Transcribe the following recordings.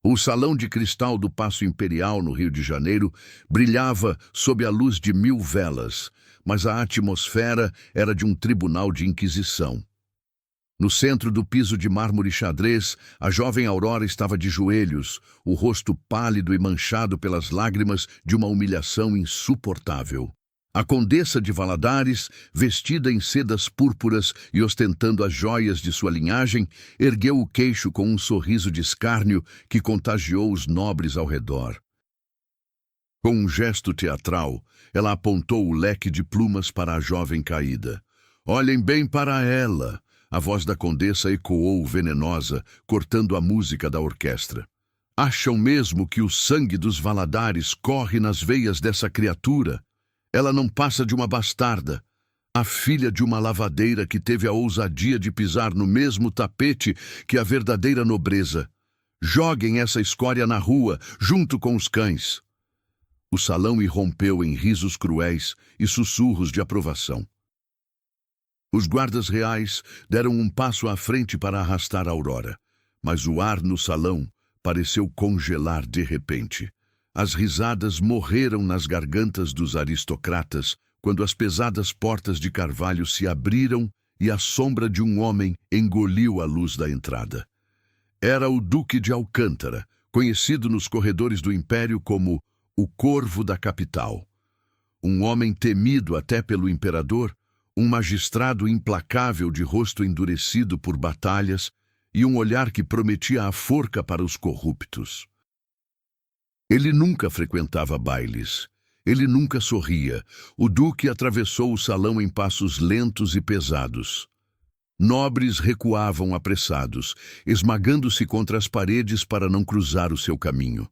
O salão de cristal do Paço Imperial, no Rio de Janeiro, brilhava sob a luz de 1000 velas, mas a atmosfera era de um tribunal de inquisição. No centro do piso de mármore xadrez, a jovem Aurora estava de joelhos, o rosto pálido e manchado pelas lágrimas de uma humilhação insuportável. A condessa de Valadares, vestida em sedas púrpuras e ostentando as joias de sua linhagem, ergueu o queixo com um sorriso de escárnio que contagiou os nobres ao redor. Com um gesto teatral, ela apontou o leque de plumas para a jovem caída. "Olhem bem para ela!" A voz da condessa ecoou venenosa, cortando a música da orquestra. "Acham mesmo que o sangue dos Valadares corre nas veias dessa criatura? Ela não passa de uma bastarda, a filha de uma lavadeira que teve a ousadia de pisar no mesmo tapete que a verdadeira nobreza. Joguem essa escória na rua, junto com os cães." O salão irrompeu em risos cruéis e sussurros de aprovação. Os guardas reais deram um passo à frente para arrastar Aurora, mas o ar no salão pareceu congelar de repente. As risadas morreram nas gargantas dos aristocratas quando as pesadas portas de carvalho se abriram e a sombra de um homem engoliu a luz da entrada. Era o Duque de Alcântara, conhecido nos corredores do Império como o Corvo da Capital. Um homem temido até pelo imperador, um magistrado implacável de rosto endurecido por batalhas e um olhar que prometia a forca para os corruptos. Ele nunca frequentava bailes. Ele nunca sorria. O duque atravessou o salão em passos lentos e pesados. Nobres recuavam apressados, esmagando-se contra as paredes para não cruzar o seu caminho.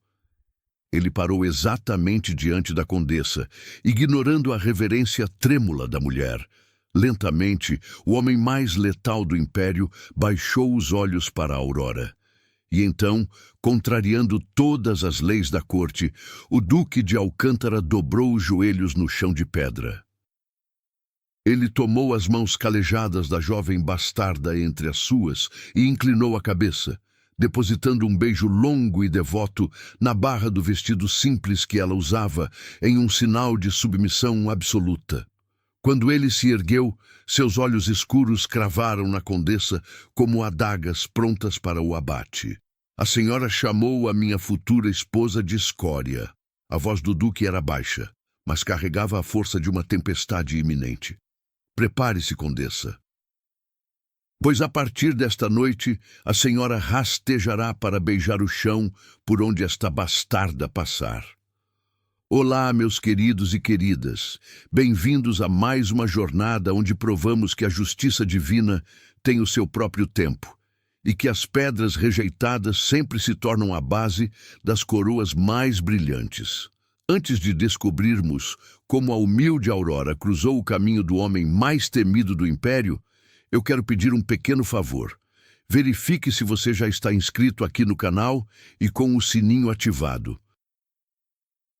Ele parou exatamente diante da condessa, ignorando a reverência trêmula da mulher. Lentamente, o homem mais letal do império baixou os olhos para Aurora. E então, contrariando todas as leis da corte, o Duque de Alcântara dobrou os joelhos no chão de pedra. Ele tomou as mãos calejadas da jovem bastarda entre as suas e inclinou a cabeça, depositando um beijo longo e devoto na barra do vestido simples que ela usava, em um sinal de submissão absoluta. Quando ele se ergueu, seus olhos escuros cravaram na condessa como adagas prontas para o abate. "A senhora chamou a minha futura esposa de escória." A voz do duque era baixa, mas carregava a força de uma tempestade iminente. "Prepare-se, condessa. Pois a partir desta noite, a senhora rastejará para beijar o chão por onde esta bastarda passar." Olá, meus queridos e queridas. Bem-vindos a mais uma jornada onde provamos que a justiça divina tem o seu próprio tempo e que as pedras rejeitadas sempre se tornam a base das coroas mais brilhantes. Antes de descobrirmos como a humilde Aurora cruzou o caminho do homem mais temido do Império, eu quero pedir um pequeno favor. Verifique se você já está inscrito aqui no canal e com o sininho ativado.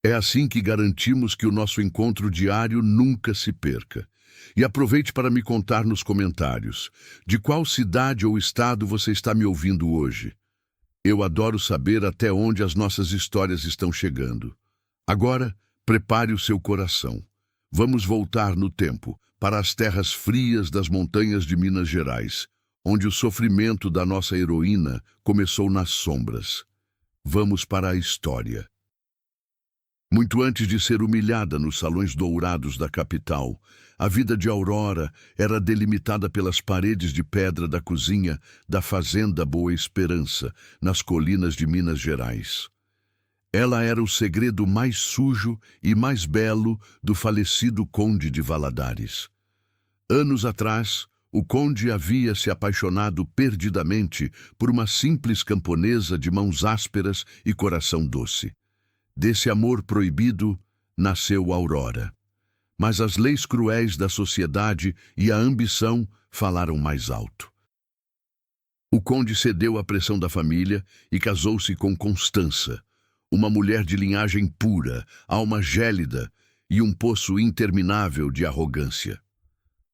É assim que garantimos que o nosso encontro diário nunca se perca. E aproveite para me contar nos comentários de qual cidade ou estado você está me ouvindo hoje. Eu adoro saber até onde as nossas histórias estão chegando. Agora, prepare o seu coração. Vamos voltar no tempo, para as terras frias das montanhas de Minas Gerais, onde o sofrimento da nossa heroína começou nas sombras. Vamos para a história. Muito antes de ser humilhada nos salões dourados da capital, a vida de Aurora era delimitada pelas paredes de pedra da cozinha da Fazenda Boa Esperança, nas colinas de Minas Gerais. Ela era o segredo mais sujo e mais belo do falecido Conde de Valadares. Anos atrás, o conde havia se apaixonado perdidamente por uma simples camponesa de mãos ásperas e coração doce. Desse amor proibido, nasceu Aurora. Mas as leis cruéis da sociedade e a ambição falaram mais alto. O conde cedeu à pressão da família e casou-se com Constança, uma mulher de linhagem pura, alma gélida e um poço interminável de arrogância.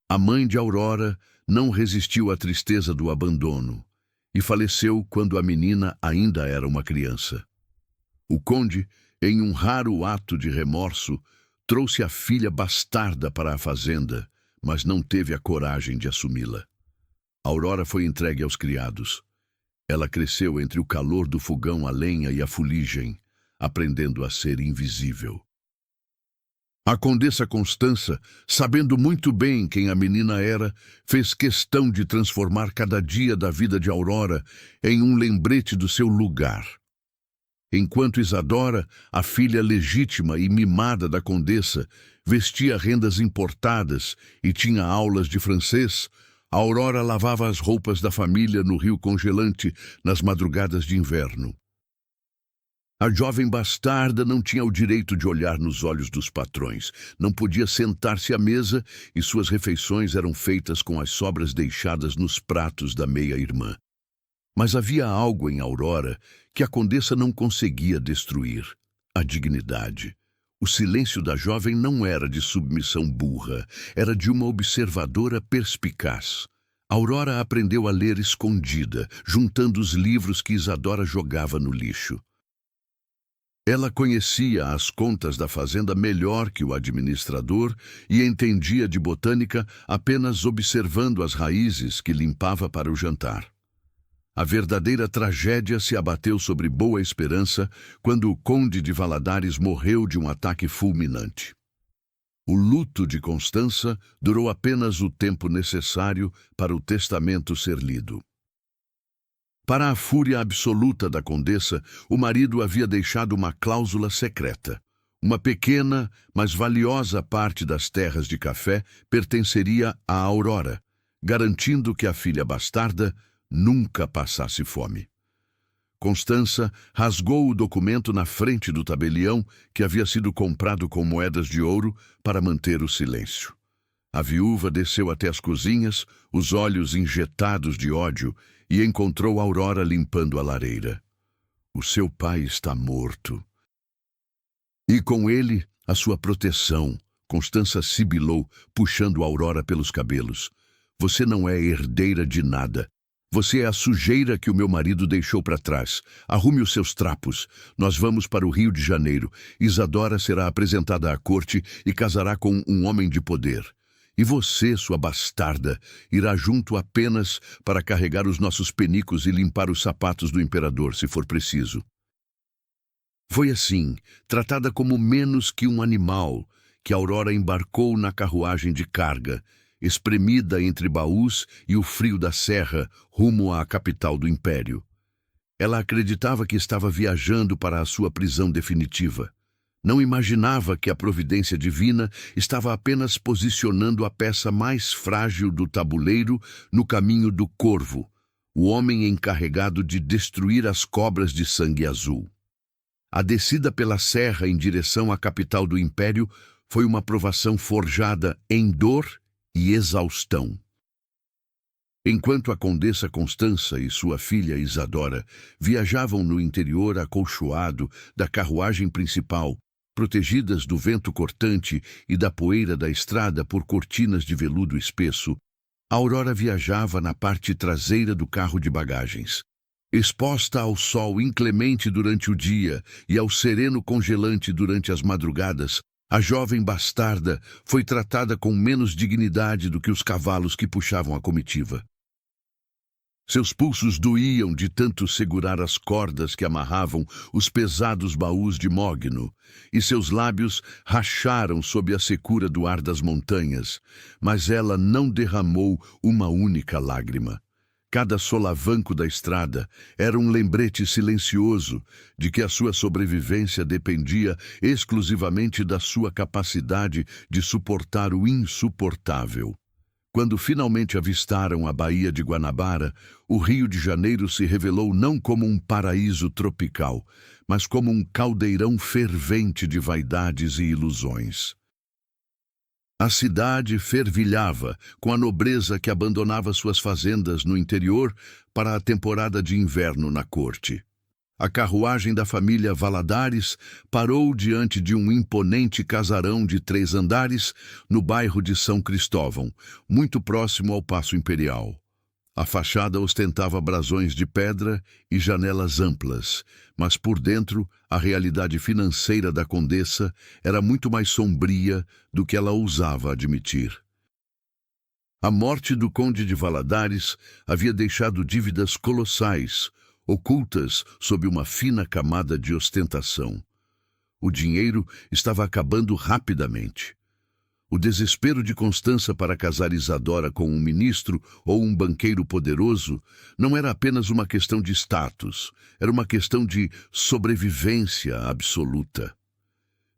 A mãe de Aurora não resistiu à tristeza do abandono. e faleceu quando a menina ainda era uma criança. O conde, em um raro ato de remorso, trouxe a filha bastarda para a fazenda, mas não teve a coragem de assumi-la. Aurora foi entregue aos criados. Ela cresceu entre o calor do fogão a lenha e a fuligem, aprendendo a ser invisível. A condessa Constança, sabendo muito bem quem a menina era, fez questão de transformar cada dia da vida de Aurora em um lembrete do seu lugar. Enquanto Isadora, a filha legítima e mimada da condessa, vestia rendas importadas e tinha aulas de francês, Aurora lavava as roupas da família no rio congelante nas madrugadas de inverno. A jovem bastarda não tinha o direito de olhar nos olhos dos patrões, não podia sentar-se à mesa e suas refeições eram feitas com as sobras deixadas nos pratos da meia-irmã. Mas havia algo em Aurora que a condessa não conseguia destruir: a dignidade. O silêncio da jovem não era de submissão burra, era de uma observadora perspicaz. Aurora aprendeu a ler escondida, juntando os livros que Isadora jogava no lixo. Ela conhecia as contas da fazenda melhor que o administrador e entendia de botânica apenas observando as raízes que limpava para o jantar. A verdadeira tragédia se abateu sobre Boa Esperança quando o conde de Valadares morreu de um ataque fulminante. O luto de Constança durou apenas o tempo necessário para o testamento ser lido. Para a fúria absoluta da condessa, o marido havia deixado uma cláusula secreta. Uma pequena, mas valiosa parte das terras de café pertenceria a Aurora, garantindo que a filha bastarda nunca passasse fome. Constança rasgou o documento na frente do tabelião que havia sido comprado com moedas de ouro para manter o silêncio. A viúva desceu até as cozinhas, os olhos injetados de ódio, e encontrou Aurora limpando a lareira. O seu pai está morto. E com ele, a sua proteção. Constança sibilou, puxando Aurora pelos cabelos. Você não é herdeira de nada. Você é a sujeira que o meu marido deixou para trás. Arrume os seus trapos. Nós vamos para o Rio de Janeiro. Isadora será apresentada à corte e casará com um homem de poder. E você, sua bastarda, irá junto apenas para carregar os nossos penicos e limpar os sapatos do imperador, se for preciso. Foi assim, tratada como menos que um animal, que Aurora embarcou na carruagem de carga, espremida entre baús e o frio da serra, rumo à capital do império. Ela acreditava que estava viajando para a sua prisão definitiva. Não imaginava que a providência divina estava apenas posicionando a peça mais frágil do tabuleiro no caminho do Corvo, o homem encarregado de destruir as cobras de sangue azul. A descida pela serra em direção à capital do império foi uma provação forjada em dor e exaustão. Enquanto a condessa Constança e sua filha Isadora viajavam no interior acolchoado da carruagem principal, protegidas do vento cortante e da poeira da estrada por cortinas de veludo espesso, Aurora viajava na parte traseira do carro de bagagens. Exposta ao sol inclemente durante o dia e ao sereno congelante durante as madrugadas, a jovem bastarda foi tratada com menos dignidade do que os cavalos que puxavam a comitiva. Seus pulsos doíam de tanto segurar as cordas que amarravam os pesados baús de mogno, e seus lábios racharam sob a secura do ar das montanhas, mas ela não derramou uma única lágrima. Cada solavanco da estrada era um lembrete silencioso de que a sua sobrevivência dependia exclusivamente da sua capacidade de suportar o insuportável. Quando finalmente avistaram a Baía de Guanabara, o Rio de Janeiro se revelou não como um paraíso tropical, mas como um caldeirão fervente de vaidades e ilusões. A cidade fervilhava com a nobreza que abandonava suas fazendas no interior para a temporada de inverno na corte. A carruagem da família Valadares parou diante de um imponente casarão de 3 andares no bairro de São Cristóvão, muito próximo ao Paço Imperial. A fachada ostentava brasões de pedra e janelas amplas, mas por dentro a realidade financeira da condessa era muito mais sombria do que ela ousava admitir. A morte do conde de Valadares havia deixado dívidas colossais, ocultas sob uma fina camada de ostentação. O dinheiro estava acabando rapidamente. O desespero de Constança para casar Isadora com um ministro ou um banqueiro poderoso não era apenas uma questão de status, era uma questão de sobrevivência absoluta.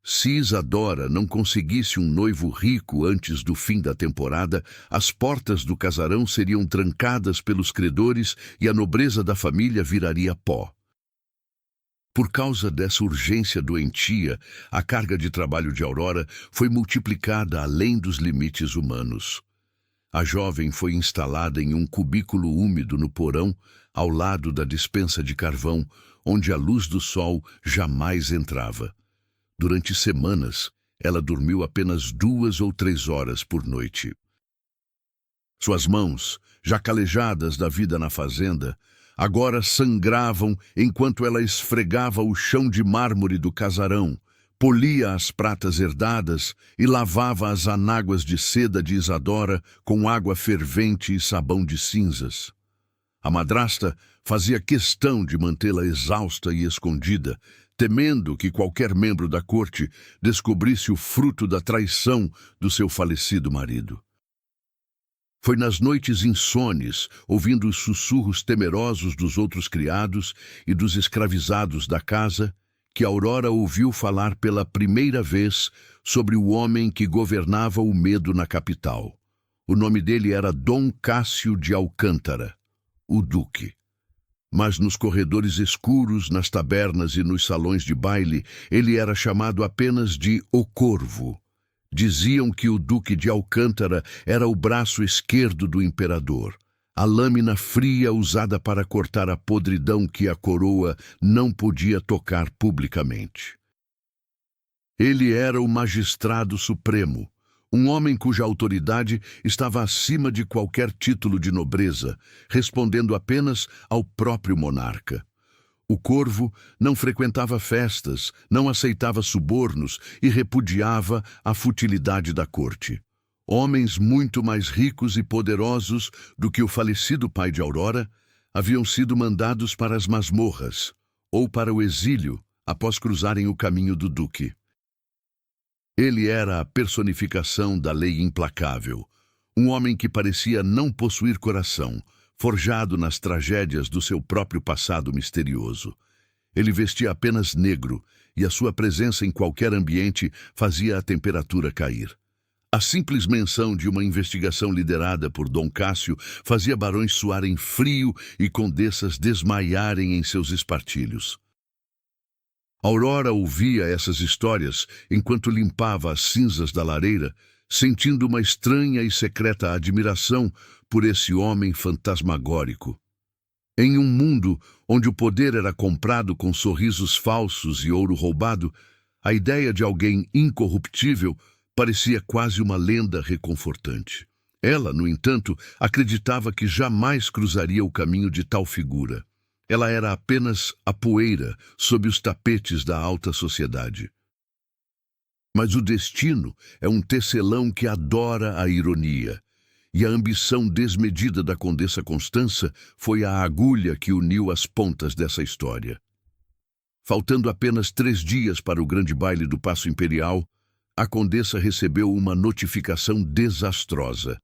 Se Isadora não conseguisse um noivo rico antes do fim da temporada, as portas do casarão seriam trancadas pelos credores e a nobreza da família viraria pó. Por causa dessa urgência doentia, a carga de trabalho de Aurora foi multiplicada além dos limites humanos. A jovem foi instalada em um cubículo úmido no porão, ao lado da despensa de carvão, onde a luz do sol jamais entrava. Durante semanas, ela dormiu apenas 2 ou 3 horas por noite. Suas mãos, já calejadas da vida na fazenda, agora sangravam enquanto ela esfregava o chão de mármore do casarão, polia as pratas herdadas e lavava as anáguas de seda de Isadora com água fervente e sabão de cinzas. A madrasta fazia questão de mantê-la exausta e escondida, temendo que qualquer membro da corte descobrisse o fruto da traição do seu falecido marido. Foi nas noites insones, ouvindo os sussurros temerosos dos outros criados e dos escravizados da casa, que Aurora ouviu falar pela primeira vez sobre o homem que governava o medo na capital. O nome dele era Dom Cássio de Alcântara, o Duque. Mas nos corredores escuros, nas tabernas e nos salões de baile, ele era chamado apenas de O Corvo. Diziam que o Duque de Alcântara era o braço esquerdo do imperador, a lâmina fria usada para cortar a podridão que a coroa não podia tocar publicamente. Ele era o magistrado supremo, um homem cuja autoridade estava acima de qualquer título de nobreza, respondendo apenas ao próprio monarca. O Corvo não frequentava festas, não aceitava subornos e repudiava a futilidade da corte. Homens muito mais ricos e poderosos do que o falecido pai de Aurora haviam sido mandados para as masmorras ou para o exílio após cruzarem o caminho do duque. Ele era a personificação da lei implacável, um homem que parecia não possuir coração, forjado nas tragédias do seu próprio passado misterioso. Ele vestia apenas negro, e a sua presença em qualquer ambiente fazia a temperatura cair. A simples menção de uma investigação liderada por Dom Cássio fazia barões suarem frio e condessas desmaiarem em seus espartilhos. Aurora ouvia essas histórias enquanto limpava as cinzas da lareira, sentindo uma estranha e secreta admiração por esse homem fantasmagórico. Em um mundo onde o poder era comprado com sorrisos falsos e ouro roubado, a ideia de alguém incorruptível parecia quase uma lenda reconfortante. Ela, no entanto, acreditava que jamais cruzaria o caminho de tal figura. Ela era apenas a poeira sob os tapetes da alta sociedade. Mas o destino é um tecelão que adora a ironia, e a ambição desmedida da Condessa Constança foi a agulha que uniu as pontas dessa história. Faltando apenas 3 dias para o grande baile do Paço Imperial, a Condessa recebeu uma notificação desastrosa.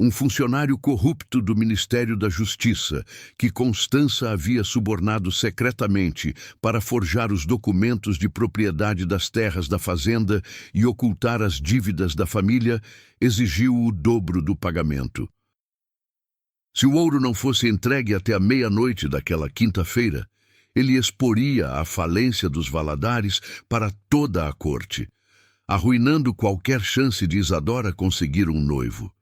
Um funcionário corrupto do Ministério da Justiça, que Constança havia subornado secretamente para forjar os documentos de propriedade das terras da fazenda e ocultar as dívidas da família, exigiu o dobro do pagamento. Se o ouro não fosse entregue até a meia-noite daquela quinta-feira, ele exporia a falência dos Valadares para toda a corte, arruinando qualquer chance de Isadora conseguir um noivo.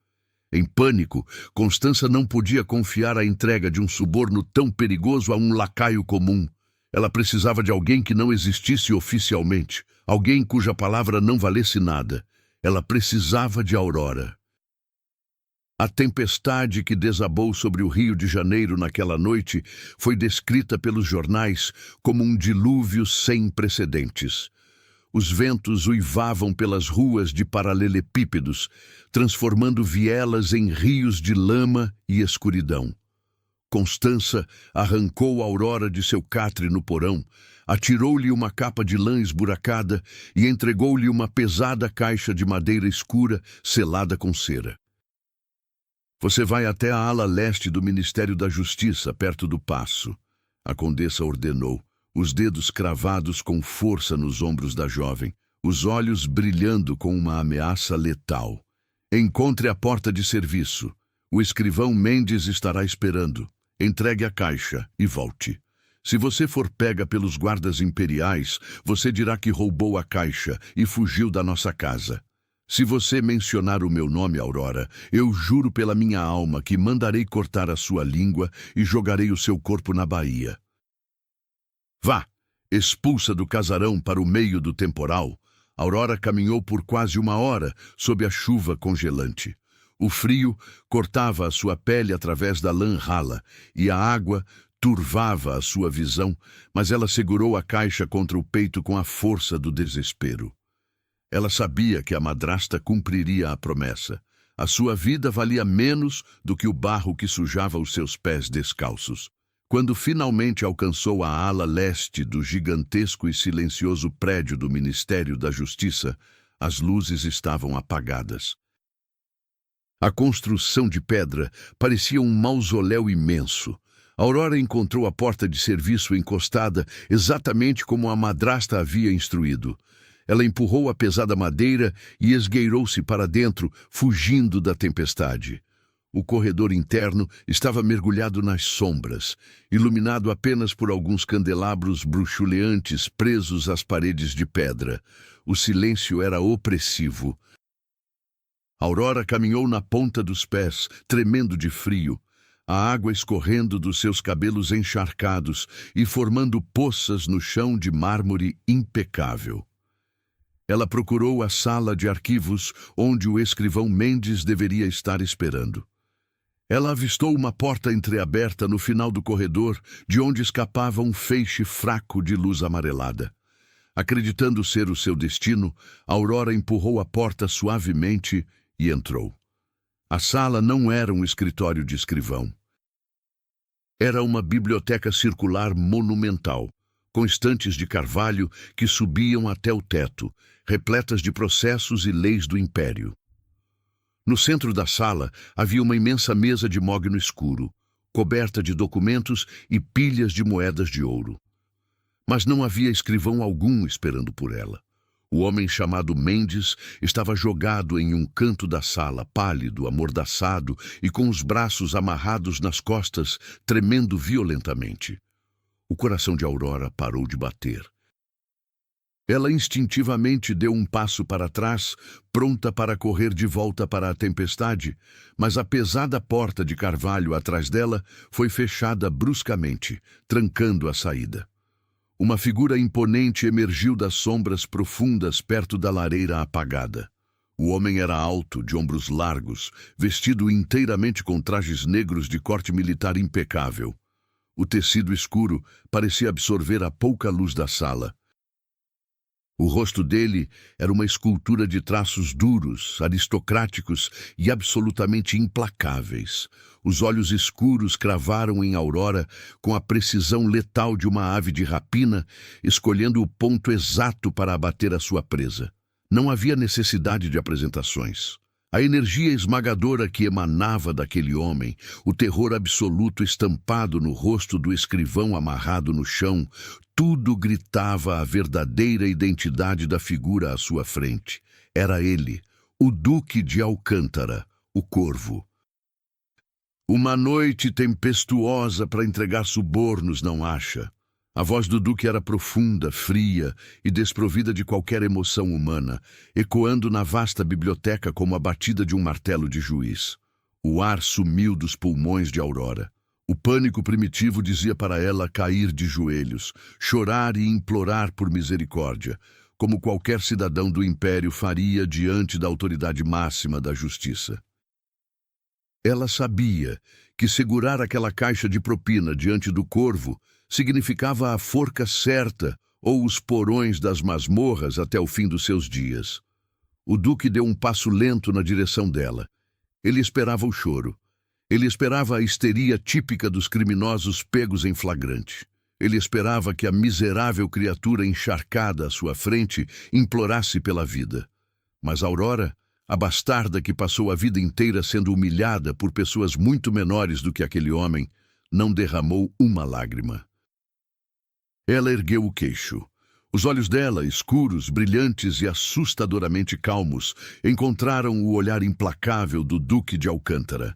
Em pânico, Constança não podia confiar a entrega de um suborno tão perigoso a um lacaio comum. Ela precisava de alguém que não existisse oficialmente, alguém cuja palavra não valesse nada. Ela precisava de Aurora. A tempestade que desabou sobre o Rio de Janeiro naquela noite foi descrita pelos jornais como um dilúvio sem precedentes. Os ventos uivavam pelas ruas de paralelepípedos, transformando vielas em rios de lama e escuridão. Constança arrancou Aurora de seu catre no porão, atirou-lhe uma capa de lã esburacada e entregou-lhe uma pesada caixa de madeira escura selada com cera. Você vai até a ala leste do Ministério da Justiça, perto do paço, a condessa ordenou, os dedos cravados com força nos ombros da jovem, os olhos brilhando com uma ameaça letal. Encontre a porta de serviço. O escrivão Mendes estará esperando. Entregue a caixa e volte. Se você for pega pelos guardas imperiais, você dirá que roubou a caixa e fugiu da nossa casa. Se você mencionar o meu nome, Aurora, eu juro pela minha alma que mandarei cortar a sua língua e jogarei o seu corpo na baía. Vá, expulsa do casarão para o meio do temporal. Aurora caminhou por quase uma hora sob a chuva congelante. O frio cortava a sua pele através da lã rala e a água turvava a sua visão, mas ela segurou a caixa contra o peito com a força do desespero. Ela sabia que a madrasta cumpriria a promessa. A sua vida valia menos do que o barro que sujava os seus pés descalços. Quando finalmente alcançou a ala leste do gigantesco e silencioso prédio do Ministério da Justiça, as luzes estavam apagadas. A construção de pedra parecia um mausoléu imenso. Aurora encontrou a porta de serviço encostada exatamente como a madrasta havia instruído. Ela empurrou a pesada madeira e esgueirou-se para dentro, fugindo da tempestade. O corredor interno estava mergulhado nas sombras, iluminado apenas por alguns candelabros bruxuleantes presos às paredes de pedra. O silêncio era opressivo. Aurora caminhou na ponta dos pés, tremendo de frio, a água escorrendo dos seus cabelos encharcados e formando poças no chão de mármore impecável. Ela procurou a sala de arquivos onde o escrivão Mendes deveria estar esperando. Ela avistou uma porta entreaberta no final do corredor, de onde escapava um feixe fraco de luz amarelada. Acreditando ser o seu destino, Aurora empurrou a porta suavemente e entrou. A sala não era um escritório de escrivão. Era uma biblioteca circular monumental, com estantes de carvalho que subiam até o teto, repletas de processos e leis do Império. No centro da sala havia uma imensa mesa de mogno escuro, coberta de documentos e pilhas de moedas de ouro. Mas não havia escrivão algum esperando por ela. O homem chamado Mendes estava jogado em um canto da sala, pálido, amordaçado e com os braços amarrados nas costas, tremendo violentamente. O coração de Aurora parou de bater. Ela instintivamente deu um passo para trás, pronta para correr de volta para a tempestade, mas a pesada porta de carvalho atrás dela foi fechada bruscamente, trancando a saída. Uma figura imponente emergiu das sombras profundas perto da lareira apagada. O homem era alto, de ombros largos, vestido inteiramente com trajes negros de corte militar impecável. O tecido escuro parecia absorver a pouca luz da sala. O rosto dele era uma escultura de traços duros, aristocráticos e absolutamente implacáveis. Os olhos escuros cravaram em Aurora com a precisão letal de uma ave de rapina, escolhendo o ponto exato para abater a sua presa. Não havia necessidade de apresentações. A energia esmagadora que emanava daquele homem, o terror absoluto estampado no rosto do escrivão amarrado no chão, tudo gritava a verdadeira identidade da figura à sua frente. Era ele, o Duque de Alcântara, o Corvo. Uma noite tempestuosa para entregar subornos, não acha? A voz do Duque era profunda, fria e desprovida de qualquer emoção humana, ecoando na vasta biblioteca como a batida de um martelo de juiz. O ar sumiu dos pulmões de Aurora. O pânico primitivo dizia para ela cair de joelhos, chorar e implorar por misericórdia, como qualquer cidadão do Império faria diante da autoridade máxima da justiça. Ela sabia que segurar aquela caixa de propina diante do corvo significava a forca certa ou os porões das masmorras até o fim dos seus dias. O duque deu um passo lento na direção dela. Ele esperava o choro. Ele esperava a histeria típica dos criminosos pegos em flagrante. Ele esperava que a miserável criatura encharcada à sua frente implorasse pela vida. Mas Aurora, a bastarda que passou a vida inteira sendo humilhada por pessoas muito menores do que aquele homem, não derramou uma lágrima. Ela ergueu o queixo. Os olhos dela, escuros, brilhantes e assustadoramente calmos, encontraram o olhar implacável do Duque de Alcântara.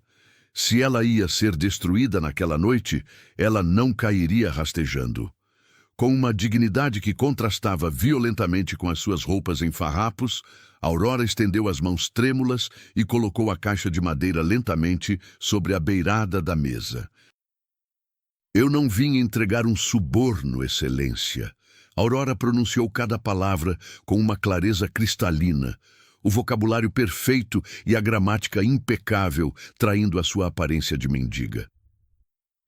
Se ela ia ser destruída naquela noite, ela não cairia rastejando. Com uma dignidade que contrastava violentamente com as suas roupas em farrapos, Aurora estendeu as mãos trêmulas e colocou a caixa de madeira lentamente sobre a beirada da mesa. Eu não vim entregar um suborno, Excelência. Aurora pronunciou cada palavra com uma clareza cristalina, o vocabulário perfeito e a gramática impecável, traindo a sua aparência de mendiga.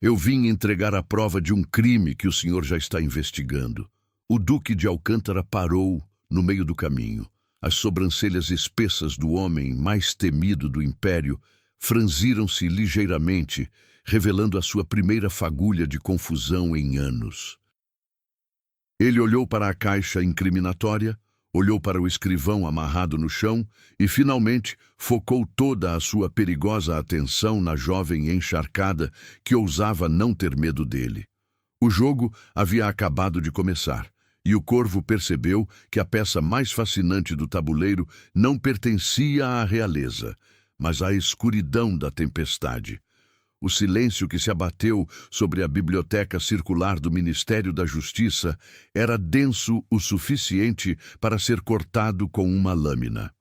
Eu vim entregar a prova de um crime que o senhor já está investigando. O Duque de Alcântara parou no meio do caminho. As sobrancelhas espessas do homem mais temido do império franziram-se ligeiramente, revelando a sua primeira fagulha de confusão em anos. Ele olhou para a caixa incriminatória, olhou para o escrivão amarrado no chão e, finalmente, focou toda a sua perigosa atenção na jovem encharcada que ousava não ter medo dele. O jogo havia acabado de começar, e o corvo percebeu que a peça mais fascinante do tabuleiro não pertencia à realeza, mas à escuridão da tempestade. O silêncio que se abateu sobre a biblioteca circular do Ministério da Justiça era denso o suficiente para ser cortado com uma lâmina.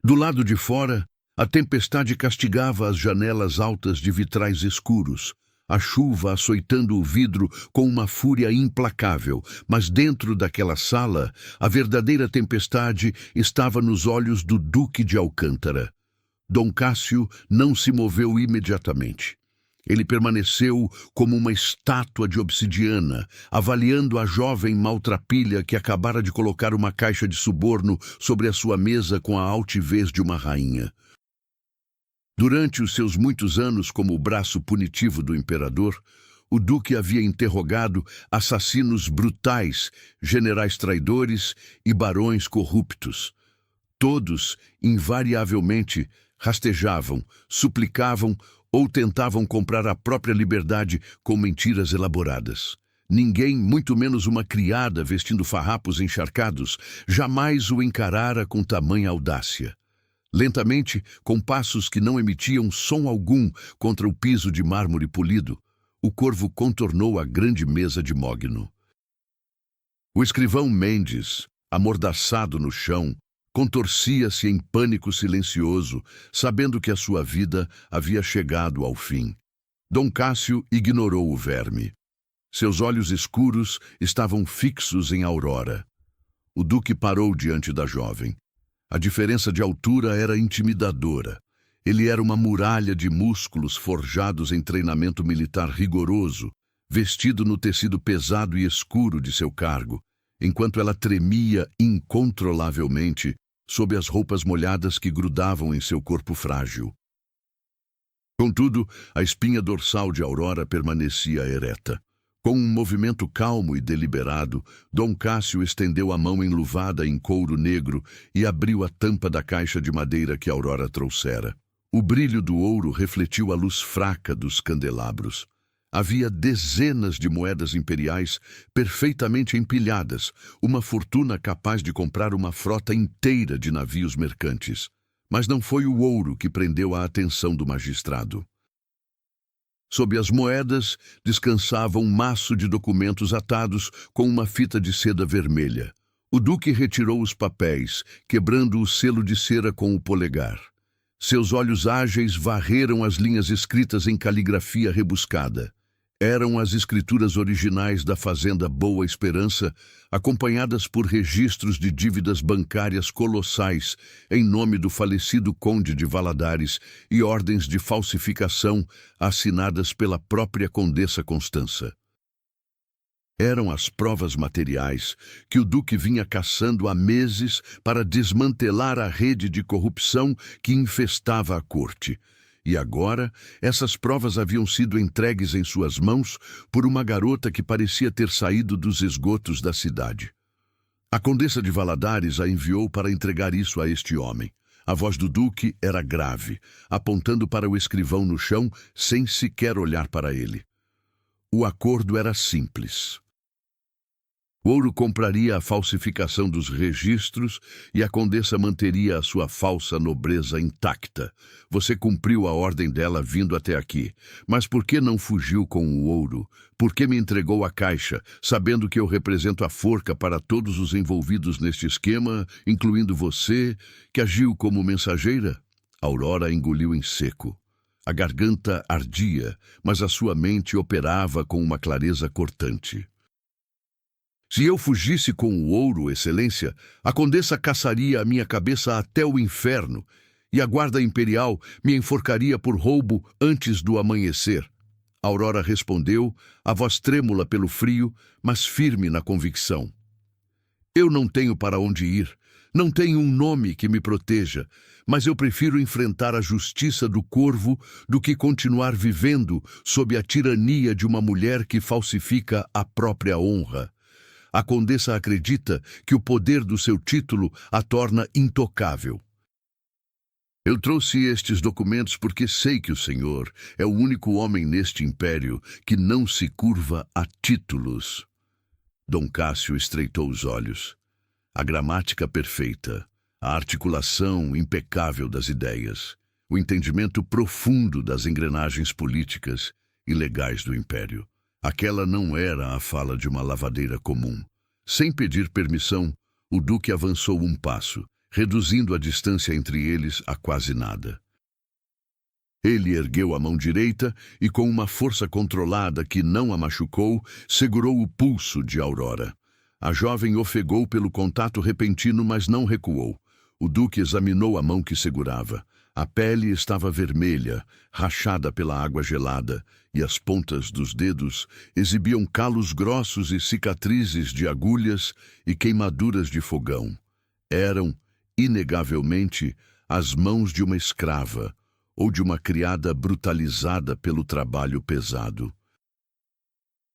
Do lado de fora, a tempestade castigava as janelas altas de vitrais escuros, a chuva açoitando o vidro com uma fúria implacável, mas dentro daquela sala, a verdadeira tempestade estava nos olhos do Duque de Alcântara. Dom Cássio não se moveu imediatamente. Ele permaneceu como uma estátua de obsidiana, avaliando a jovem maltrapilha que acabara de colocar uma caixa de suborno sobre a sua mesa com a altivez de uma rainha. Durante os seus muitos anos como o braço punitivo do imperador, o duque havia interrogado assassinos brutais, generais traidores e barões corruptos. Todos, invariavelmente, rastejavam, suplicavam ou tentavam comprar a própria liberdade com mentiras elaboradas. Ninguém, muito menos uma criada vestindo farrapos encharcados, jamais o encarara com tamanha audácia. Lentamente, com passos que não emitiam som algum contra o piso de mármore polido, o corvo contornou a grande mesa de mogno. O escrivão Mendes, amordaçado no chão, contorcia-se em pânico silencioso, sabendo que a sua vida havia chegado ao fim. Dom Cássio ignorou o verme. Seus olhos escuros estavam fixos em Aurora. O duque parou diante da jovem. A diferença de altura era intimidadora. Ele era uma muralha de músculos forjados em treinamento militar rigoroso, vestido no tecido pesado e escuro de seu cargo, enquanto ela tremia incontrolavelmente sob as roupas molhadas que grudavam em seu corpo frágil. Contudo, a espinha dorsal de Aurora permanecia ereta. Com um movimento calmo e deliberado, Dom Cássio estendeu a mão enluvada em couro negro e abriu a tampa da caixa de madeira que Aurora trouxera. O brilho do ouro refletiu a luz fraca dos candelabros. Havia dezenas de moedas imperiais perfeitamente empilhadas, uma fortuna capaz de comprar uma frota inteira de navios mercantes. Mas não foi o ouro que prendeu a atenção do magistrado. Sob as moedas descansava um maço de documentos atados com uma fita de seda vermelha. O duque retirou os papéis, quebrando o selo de cera com o polegar. Seus olhos ágeis varreram as linhas escritas em caligrafia rebuscada. Eram as escrituras originais da Fazenda Boa Esperança, acompanhadas por registros de dívidas bancárias colossais em nome do falecido Conde de Valadares e ordens de falsificação assinadas pela própria Condessa Constança. Eram as provas materiais que o Duque vinha caçando há meses para desmantelar a rede de corrupção que infestava a corte. E agora, essas provas haviam sido entregues em suas mãos por uma garota que parecia ter saído dos esgotos da cidade. A Condessa de Valadares a enviou para entregar isso a este homem. A voz do Duque era grave, apontando para o escrivão no chão sem sequer olhar para ele. O acordo era simples. O ouro compraria a falsificação dos registros e a condessa manteria a sua falsa nobreza intacta. Você cumpriu a ordem dela vindo até aqui. Mas por que não fugiu com o ouro? Por que me entregou a caixa, sabendo que eu represento a forca para todos os envolvidos neste esquema, incluindo você, que agiu como mensageira? Aurora engoliu em seco. A garganta ardia, mas a sua mente operava com uma clareza cortante. Se eu fugisse com o ouro, Excelência, a condessa caçaria a minha cabeça até o inferno e a guarda imperial me enforcaria por roubo antes do amanhecer. Aurora respondeu, a voz trêmula pelo frio, mas firme na convicção. Eu não tenho para onde ir, não tenho um nome que me proteja, mas eu prefiro enfrentar a justiça do corvo do que continuar vivendo sob a tirania de uma mulher que falsifica a própria honra. A condessa acredita que o poder do seu título a torna intocável. Eu trouxe estes documentos porque sei que o senhor é o único homem neste império que não se curva a títulos. Dom Cássio estreitou os olhos. A gramática perfeita, a articulação impecável das ideias, o entendimento profundo das engrenagens políticas e legais do império. Aquela não era a fala de uma lavadeira comum. Sem pedir permissão, o Duque avançou um passo, reduzindo a distância entre eles a quase nada. Ele ergueu a mão direita e, com uma força controlada que não a machucou, segurou o pulso de Aurora. A jovem ofegou pelo contato repentino, mas não recuou. O Duque examinou a mão que segurava. A pele estava vermelha, rachada pela água gelada, e as pontas dos dedos exibiam calos grossos e cicatrizes de agulhas e queimaduras de fogão. Eram, inegavelmente, as mãos de uma escrava ou de uma criada brutalizada pelo trabalho pesado.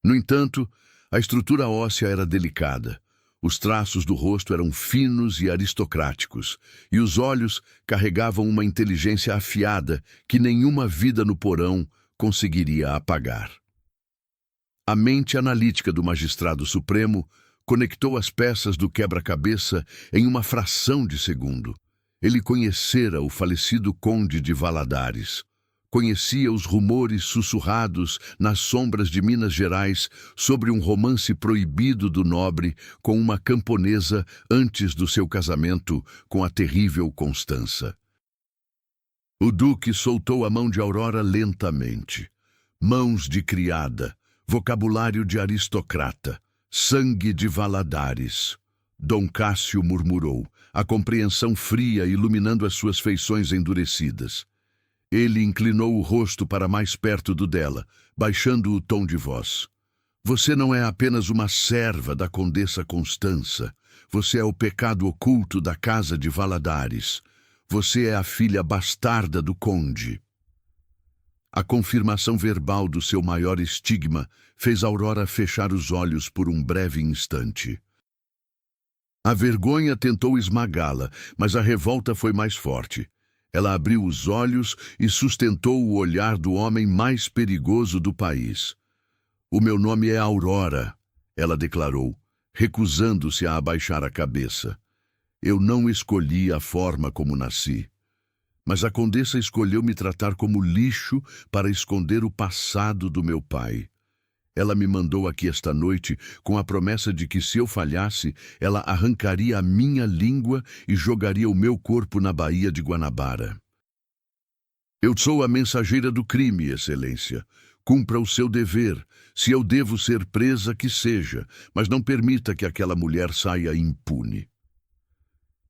No entanto, a estrutura óssea era delicada. Os traços do rosto eram finos e aristocráticos, e os olhos carregavam uma inteligência afiada que nenhuma vida no porão conseguiria apagar. A mente analítica do magistrado supremo conectou as peças do quebra-cabeça em uma fração de segundo. Ele conhecera o falecido Conde de Valadares. Conhecia os rumores sussurrados nas sombras de Minas Gerais sobre um romance proibido do nobre com uma camponesa antes do seu casamento com a terrível Constança. O Duque soltou a mão de Aurora lentamente. Mãos de criada, vocabulário de aristocrata, sangue de Valadares. Dom Cássio murmurou, a compreensão fria iluminando as suas feições endurecidas. Ele inclinou o rosto para mais perto do dela, baixando o tom de voz. Você não é apenas uma serva da Condessa Constança. Você é o pecado oculto da casa de Valadares. Você é a filha bastarda do conde. A confirmação verbal do seu maior estigma fez Aurora fechar os olhos por um breve instante. A vergonha tentou esmagá-la, mas a revolta foi mais forte. Ela abriu os olhos e sustentou o olhar do homem mais perigoso do país. O meu nome é Aurora, ela declarou, recusando-se a abaixar a cabeça. Eu não escolhi a forma como nasci. Mas a condessa escolheu me tratar como lixo para esconder o passado do meu pai. Ela me mandou aqui esta noite com a promessa de que, se eu falhasse, ela arrancaria a minha língua e jogaria o meu corpo na Baía de Guanabara. Eu sou a mensageira do crime, Excelência. Cumpra o seu dever. Se eu devo ser presa, que seja, mas não permita que aquela mulher saia impune.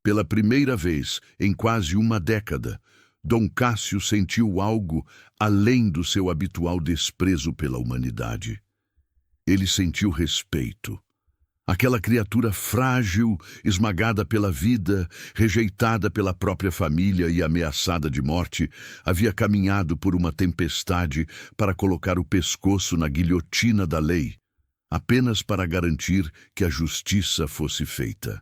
Pela primeira vez em quase uma década, Dom Cássio sentiu algo além do seu habitual desprezo pela humanidade. Ele sentiu respeito. Aquela criatura frágil, esmagada pela vida, rejeitada pela própria família e ameaçada de morte, havia caminhado por uma tempestade para colocar o pescoço na guilhotina da lei, apenas para garantir que a justiça fosse feita.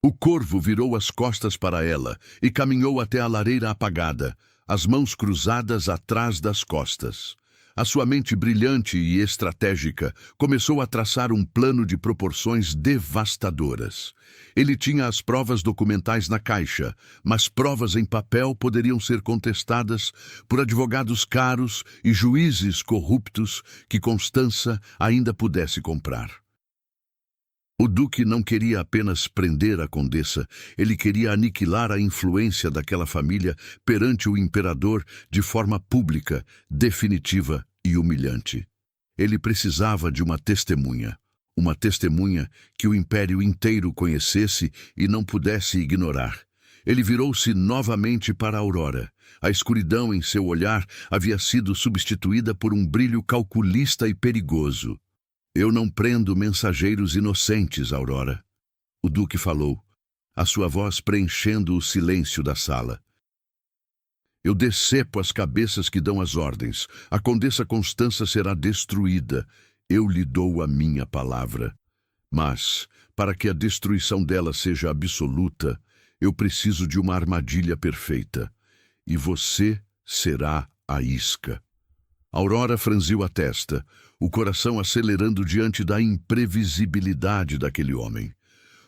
O corvo virou as costas para ela e caminhou até a lareira apagada, as mãos cruzadas atrás das costas. A sua mente brilhante e estratégica começou a traçar um plano de proporções devastadoras. Ele tinha as provas documentais na caixa, mas provas em papel poderiam ser contestadas por advogados caros e juízes corruptos que Constança ainda pudesse comprar. O duque não queria apenas prender a condessa, ele queria aniquilar a influência daquela família perante o imperador de forma pública, definitiva e humilhante. Ele precisava de uma testemunha que o império inteiro conhecesse e não pudesse ignorar. Ele virou-se novamente para Aurora. A escuridão em seu olhar havia sido substituída por um brilho calculista e perigoso. Eu não prendo mensageiros inocentes, Aurora. O duque falou, a sua voz preenchendo o silêncio da sala. Eu decepo as cabeças que dão as ordens. A condessa Constança será destruída. Eu lhe dou a minha palavra. Mas, para que a destruição dela seja absoluta, eu preciso de uma armadilha perfeita. E você será a isca. Aurora franziu a testa, o coração acelerando diante da imprevisibilidade daquele homem.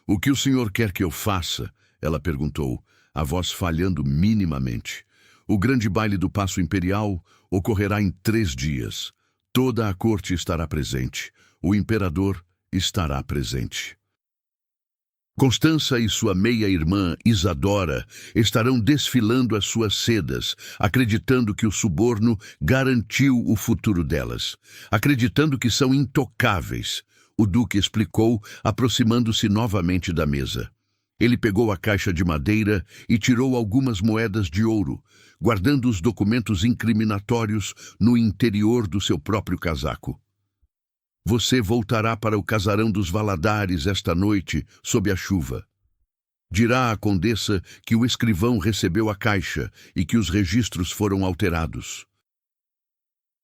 O que o senhor quer que eu faça? Ela perguntou, a voz falhando minimamente. O grande baile do Paço Imperial ocorrerá em 3 dias. Toda a corte estará presente. O imperador estará presente. Constança e sua meia-irmã, Isadora, estarão desfilando as suas sedas, acreditando que o suborno garantiu o futuro delas, acreditando que são intocáveis. O duque explicou, aproximando-se novamente da mesa. Ele pegou a caixa de madeira e tirou algumas moedas de ouro, guardando os documentos incriminatórios no interior do seu próprio casaco. Você voltará para o casarão dos Valadares esta noite, sob a chuva. Dirá à condessa que o escrivão recebeu a caixa e que os registros foram alterados.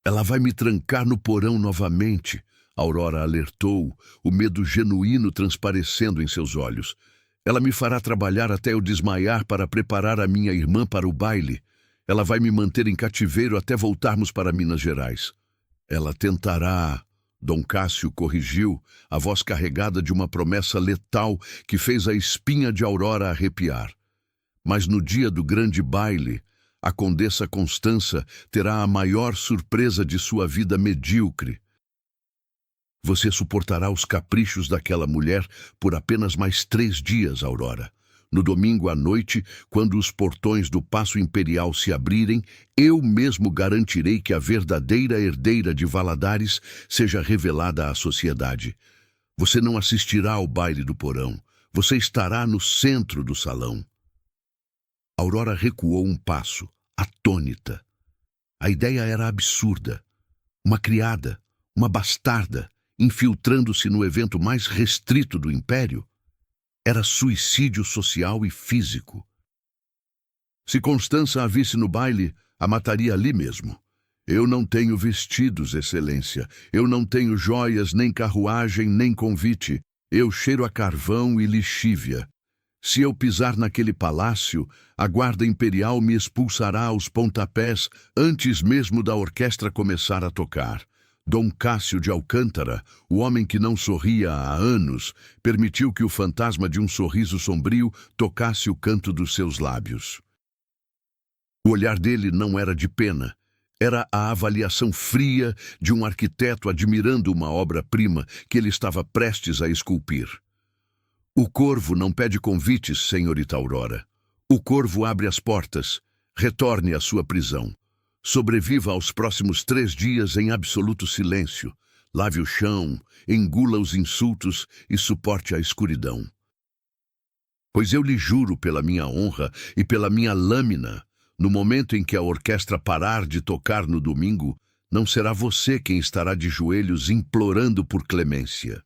Ela vai me trancar no porão novamente, Aurora alertou, o medo genuíno transparecendo em seus olhos. Ela me fará trabalhar até eu desmaiar para preparar a minha irmã para o baile. Ela vai me manter em cativeiro até voltarmos para Minas Gerais. Ela tentará... Dom Cássio corrigiu, a voz carregada de uma promessa letal que fez a espinha de Aurora arrepiar. Mas no dia do grande baile, a condessa Constança terá a maior surpresa de sua vida medíocre. Você suportará os caprichos daquela mulher por apenas mais 3 dias, Aurora. No domingo à noite, quando os portões do Paço Imperial se abrirem, eu mesmo garantirei que a verdadeira herdeira de Valadares seja revelada à sociedade. Você não assistirá ao baile do porão. Você estará no centro do salão. Aurora recuou um passo, atônita. A ideia era absurda. Uma criada, uma bastarda, infiltrando-se no evento mais restrito do império. Era suicídio social e físico. Se Constança a visse no baile, a mataria ali mesmo. Eu não tenho vestidos, Excelência. Eu não tenho joias, nem carruagem, nem convite. Eu cheiro a carvão e lixívia. Se eu pisar naquele palácio, a guarda imperial me expulsará aos pontapés antes mesmo da orquestra começar a tocar. Dom Cássio de Alcântara, o homem que não sorria há anos, permitiu que o fantasma de um sorriso sombrio tocasse o canto dos seus lábios. O olhar dele não era de pena, era a avaliação fria de um arquiteto admirando uma obra-prima que ele estava prestes a esculpir. O corvo não pede convites, senhorita Aurora. O corvo abre as portas. Retorne à sua prisão. Sobreviva aos próximos 3 dias em absoluto silêncio. Lave o chão, engula os insultos e suporte a escuridão. Pois eu lhe juro pela minha honra e pela minha lâmina, no momento em que a orquestra parar de tocar no domingo, não será você quem estará de joelhos implorando por clemência.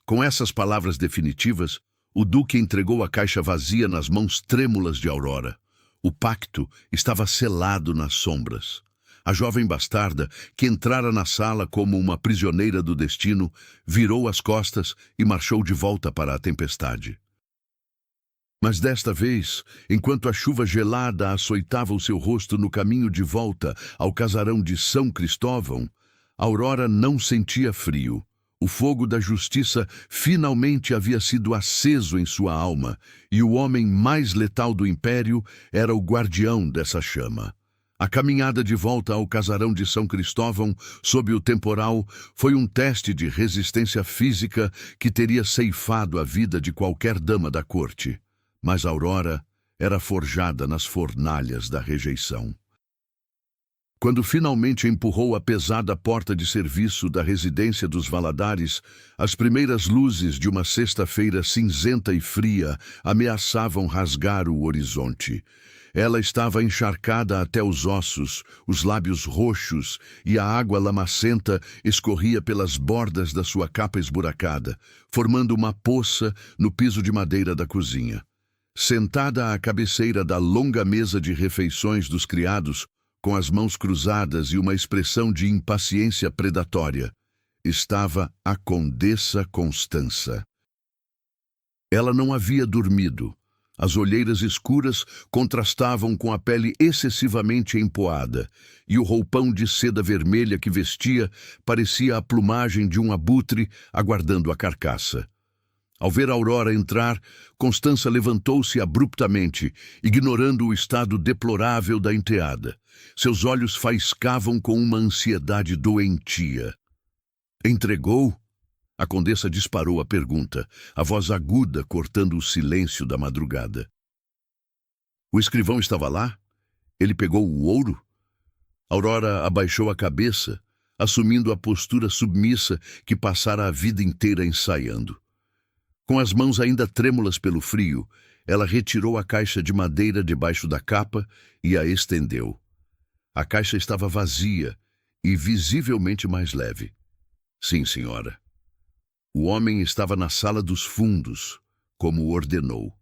Com essas palavras definitivas, o duque entregou a caixa vazia nas mãos trêmulas de Aurora. O pacto estava selado nas sombras. A jovem bastarda, que entrara na sala como uma prisioneira do destino, virou as costas e marchou de volta para a tempestade. Mas desta vez, enquanto a chuva gelada açoitava o seu rosto no caminho de volta ao casarão de São Cristóvão, Aurora não sentia frio. O fogo da justiça finalmente havia sido aceso em sua alma, e o homem mais letal do império era o guardião dessa chama. A caminhada de volta ao casarão de São Cristóvão, sob o temporal, foi um teste de resistência física que teria ceifado a vida de qualquer dama da corte. Mas Aurora era forjada nas fornalhas da rejeição. Quando finalmente empurrou a pesada porta de serviço da residência dos Valadares, as primeiras luzes de uma sexta-feira cinzenta e fria ameaçavam rasgar o horizonte. Ela estava encharcada até os ossos, os lábios roxos, e a água lamacenta escorria pelas bordas da sua capa esburacada, formando uma poça no piso de madeira da cozinha. Sentada à cabeceira da longa mesa de refeições dos criados, com as mãos cruzadas e uma expressão de impaciência predatória, estava a Condessa Constança. Ela não havia dormido. As olheiras escuras contrastavam com a pele excessivamente empoada, e o roupão de seda vermelha que vestia parecia a plumagem de um abutre aguardando a carcaça. Ao ver Aurora entrar, Constança levantou-se abruptamente, ignorando o estado deplorável da enteada. Seus olhos faiscavam com uma ansiedade doentia. Entregou? A condessa disparou a pergunta, a voz aguda cortando o silêncio da madrugada. O escrivão estava lá? Ele pegou o ouro? Aurora abaixou a cabeça, assumindo a postura submissa que passara a vida inteira ensaiando. Com as mãos ainda trêmulas pelo frio, ela retirou a caixa de madeira debaixo da capa e a estendeu. A caixa estava vazia e visivelmente mais leve. Sim, senhora. O homem estava na sala dos fundos, como ordenou.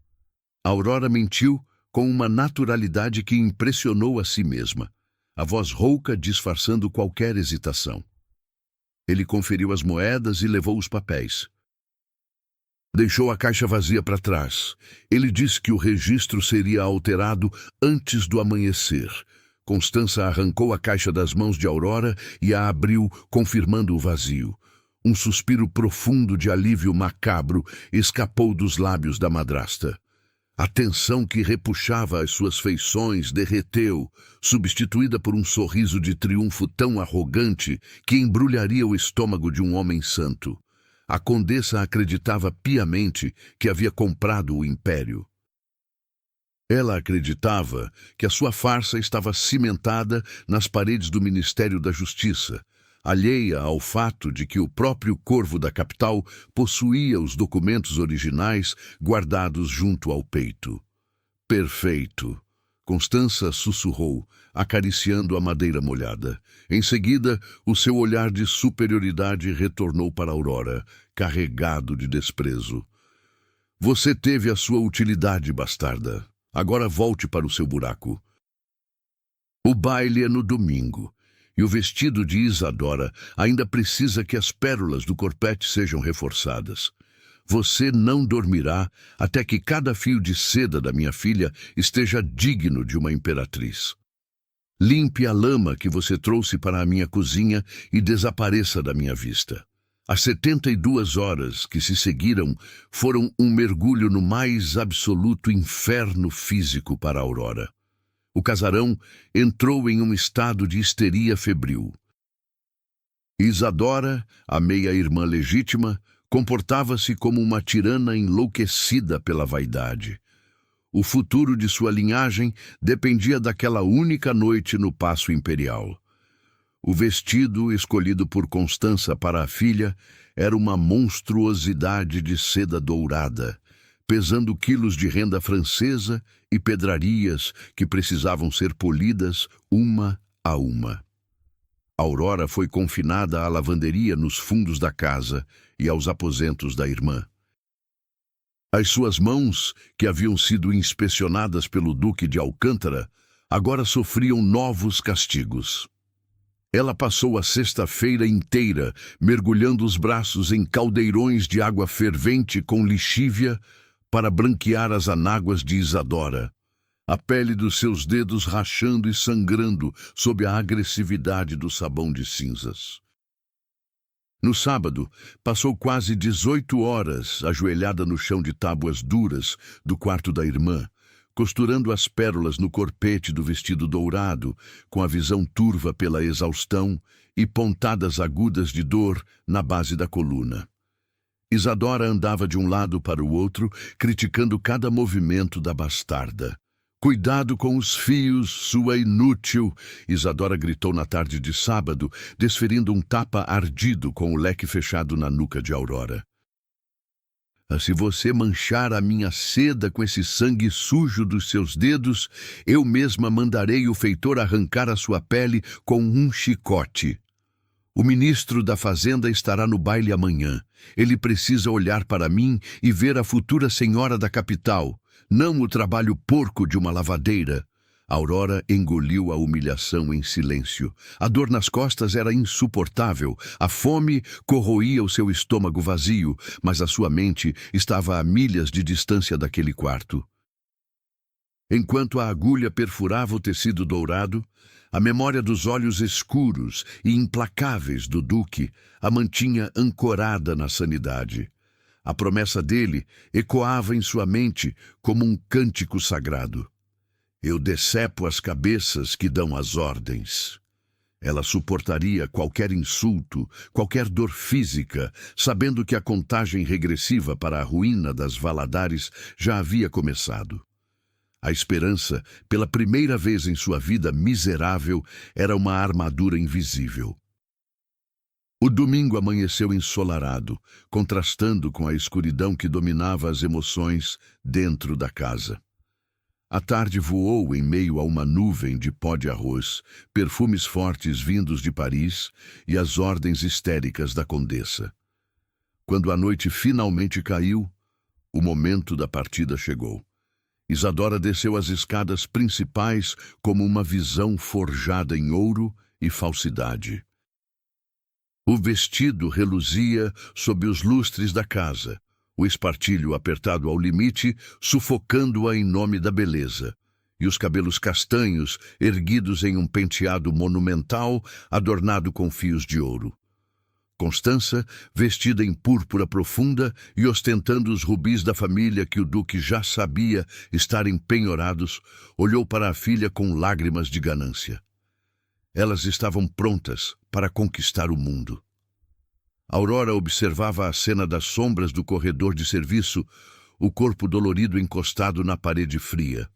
Aurora mentiu com uma naturalidade que impressionou a si mesma, a voz rouca disfarçando qualquer hesitação. Ele conferiu as moedas e levou os papéis. Deixou a caixa vazia para trás. Ele disse que o registro seria alterado antes do amanhecer. Constança arrancou a caixa das mãos de Aurora e a abriu, confirmando o vazio. Um suspiro profundo de alívio macabro escapou dos lábios da madrasta. A tensão que repuxava as suas feições derreteu, substituída por um sorriso de triunfo tão arrogante que embrulharia o estômago de um homem santo. A condessa acreditava piamente que havia comprado o império. Ela acreditava que a sua farsa estava cimentada nas paredes do Ministério da Justiça, alheia ao fato de que o próprio Corvo da capital possuía os documentos originais guardados junto ao peito. Perfeito! Constança sussurrou, acariciando a madeira molhada. Em seguida, o seu olhar de superioridade retornou para Aurora, carregado de desprezo. Você teve a sua utilidade, bastarda. Agora volte para o seu buraco. O baile é no domingo, e o vestido de Isadora ainda precisa que as pérolas do corpete sejam reforçadas. Você não dormirá até que cada fio de seda da minha filha esteja digno de uma imperatriz. Limpe a lama que você trouxe para a minha cozinha e desapareça da minha vista. As 72 horas que se seguiram foram um mergulho no mais absoluto inferno físico para Aurora. O casarão entrou em um estado de histeria febril. Isadora, a meia-irmã legítima, comportava-se como uma tirana enlouquecida pela vaidade. O futuro de sua linhagem dependia daquela única noite no Paço Imperial. O vestido escolhido por Constança para a filha era uma monstruosidade de seda dourada, pesando quilos de renda francesa e pedrarias que precisavam ser polidas uma a uma. Aurora foi confinada à lavanderia nos fundos da casa e aos aposentos da irmã. As suas mãos, que haviam sido inspecionadas pelo Duque de Alcântara, agora sofriam novos castigos. Ela passou a sexta-feira inteira mergulhando os braços em caldeirões de água fervente com lixívia para branquear as anáguas de Isadora, a pele dos seus dedos rachando e sangrando sob a agressividade do sabão de cinzas. No sábado, passou quase 18 horas ajoelhada no chão de tábuas duras do quarto da irmã, costurando as pérolas no corpete do vestido dourado, com a visão turva pela exaustão e pontadas agudas de dor na base da coluna. Isadora andava de um lado para o outro, criticando cada movimento da bastarda. "Cuidado com os fios, sua inútil!" Isadora gritou na tarde de sábado, desferindo um tapa ardido com o leque fechado na nuca de Aurora. "Se você manchar a minha seda com esse sangue sujo dos seus dedos, eu mesma mandarei o feitor arrancar a sua pele com um chicote. O ministro da Fazenda estará no baile amanhã. Ele precisa olhar para mim e ver a futura senhora da capital, não o trabalho porco de uma lavadeira." Aurora engoliu a humilhação em silêncio. A dor nas costas era insuportável. A fome corroía o seu estômago vazio, mas a sua mente estava a milhas de distância daquele quarto. Enquanto a agulha perfurava o tecido dourado, a memória dos olhos escuros e implacáveis do Duque a mantinha ancorada na sanidade. A promessa dele ecoava em sua mente como um cântico sagrado. "Eu decepo as cabeças que dão as ordens." Ela suportaria qualquer insulto, qualquer dor física, sabendo que a contagem regressiva para a ruína das Valadares já havia começado. A esperança, pela primeira vez em sua vida miserável, era uma armadura invisível. O domingo amanheceu ensolarado, contrastando com a escuridão que dominava as emoções dentro da casa. A tarde voou em meio a uma nuvem de pó de arroz, perfumes fortes vindos de Paris e as ordens histéricas da condessa. Quando a noite finalmente caiu, o momento da partida chegou. Isadora desceu as escadas principais como uma visão forjada em ouro e falsidade. O vestido reluzia sob os lustres da casa, o espartilho apertado ao limite, sufocando-a em nome da beleza, e os cabelos castanhos erguidos em um penteado monumental, adornado com fios de ouro. Constança, vestida em púrpura profunda e ostentando os rubis da família que o Duque já sabia estar empenhorados, olhou para a filha com lágrimas de ganância. Elas estavam prontas para conquistar o mundo. Aurora observava a cena das sombras do corredor de serviço, o corpo dolorido encostado na parede fria.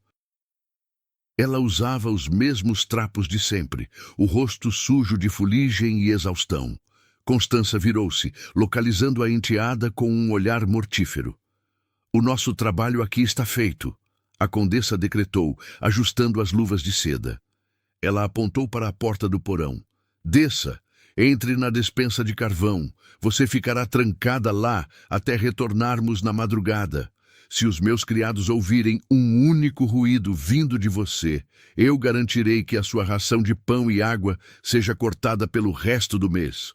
Ela usava os mesmos trapos de sempre, o rosto sujo de fuligem e exaustão. Constança virou-se, localizando a enteada com um olhar mortífero. "O nosso trabalho aqui está feito", a condessa decretou, ajustando as luvas de seda. Ela apontou para a porta do porão. "Desça, entre na despensa de carvão. Você ficará trancada lá até retornarmos na madrugada. Se os meus criados ouvirem um único ruído vindo de você, eu garantirei que a sua ração de pão e água seja cortada pelo resto do mês."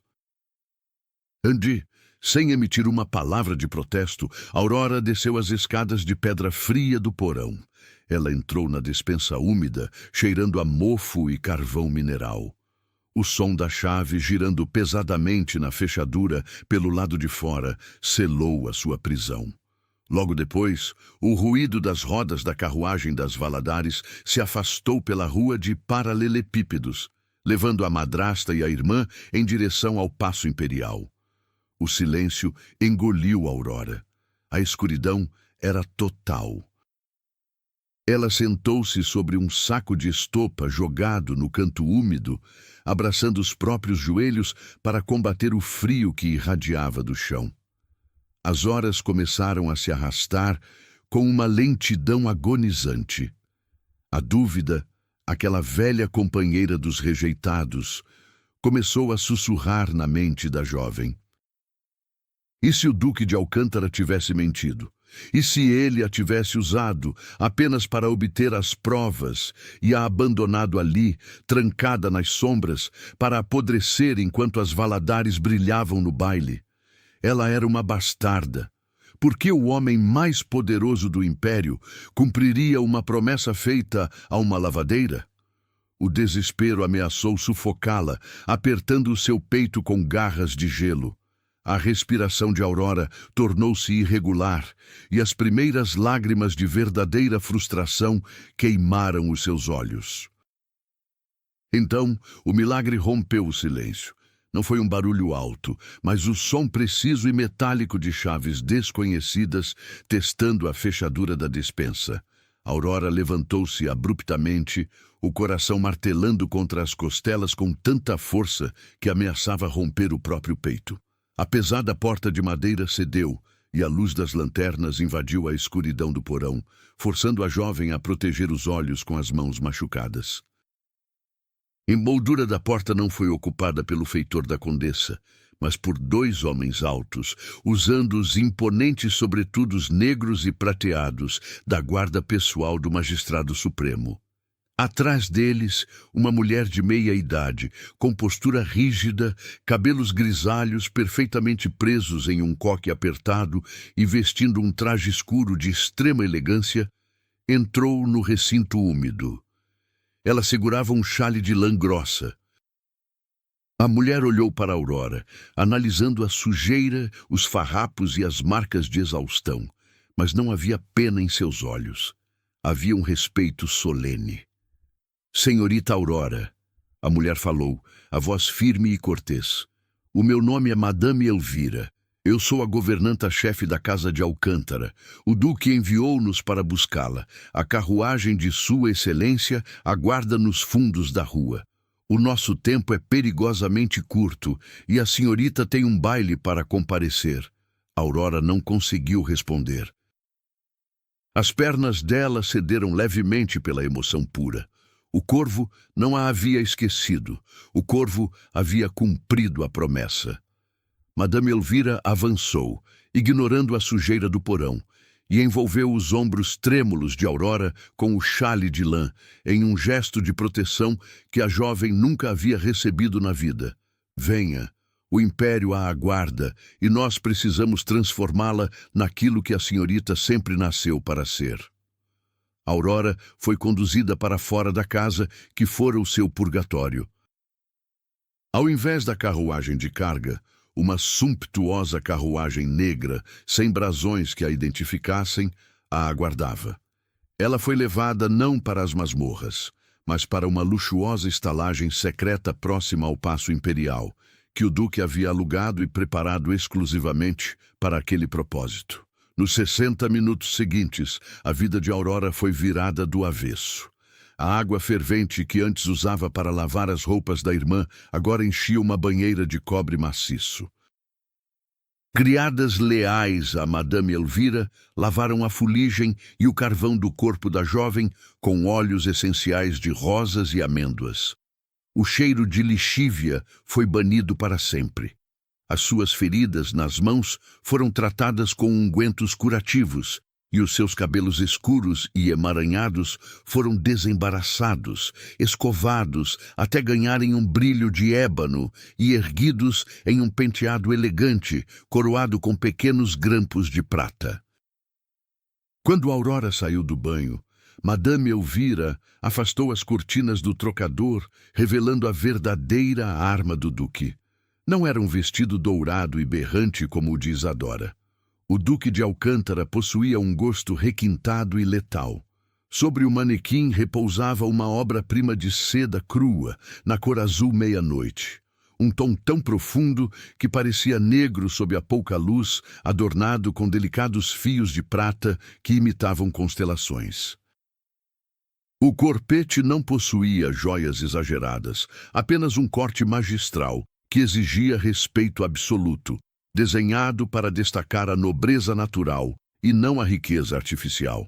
Andy, sem emitir uma palavra de protesto, Aurora desceu as escadas de pedra fria do porão. Ela entrou na despensa úmida, cheirando a mofo e carvão mineral. O som da chave girando pesadamente na fechadura pelo lado de fora selou a sua prisão. Logo depois, o ruído das rodas da carruagem das Valadares se afastou pela rua de paralelepípedos, levando a madrasta e a irmã em direção ao Paço Imperial. O silêncio engoliu Aurora. A escuridão era total. Ela sentou-se sobre um saco de estopa jogado no canto úmido, abraçando os próprios joelhos para combater o frio que irradiava do chão. As horas começaram a se arrastar com uma lentidão agonizante. A dúvida, aquela velha companheira dos rejeitados, começou a sussurrar na mente da jovem. E se o Duque de Alcântara tivesse mentido? E se ele a tivesse usado apenas para obter as provas e a abandonado ali, trancada nas sombras, para apodrecer enquanto as Valadares brilhavam no baile? Ela era uma bastarda. Por que o homem mais poderoso do império cumpriria uma promessa feita a uma lavadeira? O desespero ameaçou sufocá-la, apertando o seu peito com garras de gelo. A respiração de Aurora tornou-se irregular e as primeiras lágrimas de verdadeira frustração queimaram os seus olhos. Então, o milagre rompeu o silêncio. Não foi um barulho alto, mas o som preciso e metálico de chaves desconhecidas testando a fechadura da despensa. Aurora levantou-se abruptamente, o coração martelando contra as costelas com tanta força que ameaçava romper o próprio peito. A pesada porta de madeira cedeu e a luz das lanternas invadiu a escuridão do porão, forçando a jovem a proteger os olhos com as mãos machucadas. A moldura da porta não foi ocupada pelo feitor da condessa, mas por dois homens altos, usando os imponentes sobretudos negros e prateados da guarda pessoal do magistrado supremo. Atrás deles, uma mulher de meia-idade, com postura rígida, cabelos grisalhos perfeitamente presos em um coque apertado e vestindo um traje escuro de extrema elegância, entrou no recinto úmido. Ela segurava um xale de lã grossa. A mulher olhou para Aurora, analisando a sujeira, os farrapos e as marcas de exaustão, mas não havia pena em seus olhos. Havia um respeito solene. Senhorita Aurora, a mulher falou, a voz firme e cortês. O meu nome é Madame Elvira. Eu sou a governanta-chefe da Casa de Alcântara. O Duque enviou-nos para buscá-la. A carruagem de Sua Excelência aguarda nos fundos da rua. O nosso tempo é perigosamente curto e a senhorita tem um baile para comparecer. Aurora não conseguiu responder. As pernas dela cederam levemente pela emoção pura. O corvo não a havia esquecido. O corvo havia cumprido a promessa. Madame Elvira avançou, ignorando a sujeira do porão, e envolveu os ombros trêmulos de Aurora com o xale de lã, em um gesto de proteção que a jovem nunca havia recebido na vida. Venha, o império a aguarda, e nós precisamos transformá-la naquilo que a senhorita sempre nasceu para ser. Aurora foi conduzida para fora da casa, que fora o seu purgatório. Ao invés da carruagem de carga, uma sumptuosa carruagem negra, sem brasões que a identificassem, a aguardava. Ela foi levada não para as masmorras, mas para uma luxuosa estalagem secreta próxima ao Paço Imperial, que o Duque havia alugado e preparado exclusivamente para aquele propósito. Nos 60 minutos seguintes, a vida de Aurora foi virada do avesso. A água fervente que antes usava para lavar as roupas da irmã agora enchia uma banheira de cobre maciço. Criadas leais a Madame Elvira lavaram a fuligem e o carvão do corpo da jovem com óleos essenciais de rosas e amêndoas. O cheiro de lixívia foi banido para sempre. As suas feridas nas mãos foram tratadas com ungüentos curativos, e os seus cabelos escuros e emaranhados foram desembaraçados, escovados até ganharem um brilho de ébano e erguidos em um penteado elegante, coroado com pequenos grampos de prata. Quando Aurora saiu do banho, Madame Elvira afastou as cortinas do trocador, revelando a verdadeira arma do Duque. Não era um vestido dourado e berrante como o de Isadora. O Duque de Alcântara possuía um gosto requintado e letal. Sobre o manequim repousava uma obra-prima de seda crua, na cor azul meia-noite. Um tom tão profundo que parecia negro sob a pouca luz, adornado com delicados fios de prata que imitavam constelações. O corpete não possuía joias exageradas, apenas um corte magistral que exigia respeito absoluto, desenhado para destacar a nobreza natural e não a riqueza artificial.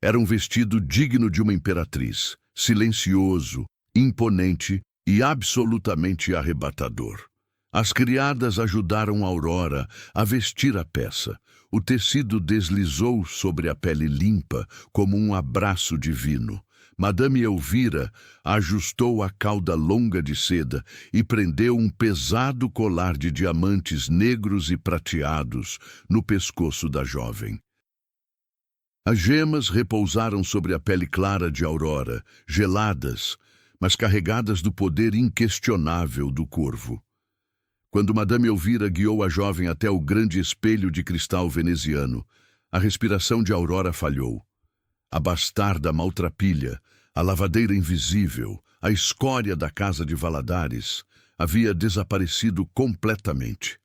Era um vestido digno de uma imperatriz, silencioso, imponente e absolutamente arrebatador. As criadas ajudaram Aurora a vestir a peça. O tecido deslizou sobre a pele limpa como um abraço divino. Madame Elvira ajustou a cauda longa de seda e prendeu um pesado colar de diamantes negros e prateados no pescoço da jovem. As gemas repousaram sobre a pele clara de Aurora, geladas, mas carregadas do poder inquestionável do corvo. Quando Madame Elvira guiou a jovem até o grande espelho de cristal veneziano, a respiração de Aurora falhou. A bastarda maltrapilha, a lavadeira invisível, a escória da casa de Valadares, havia desaparecido completamente.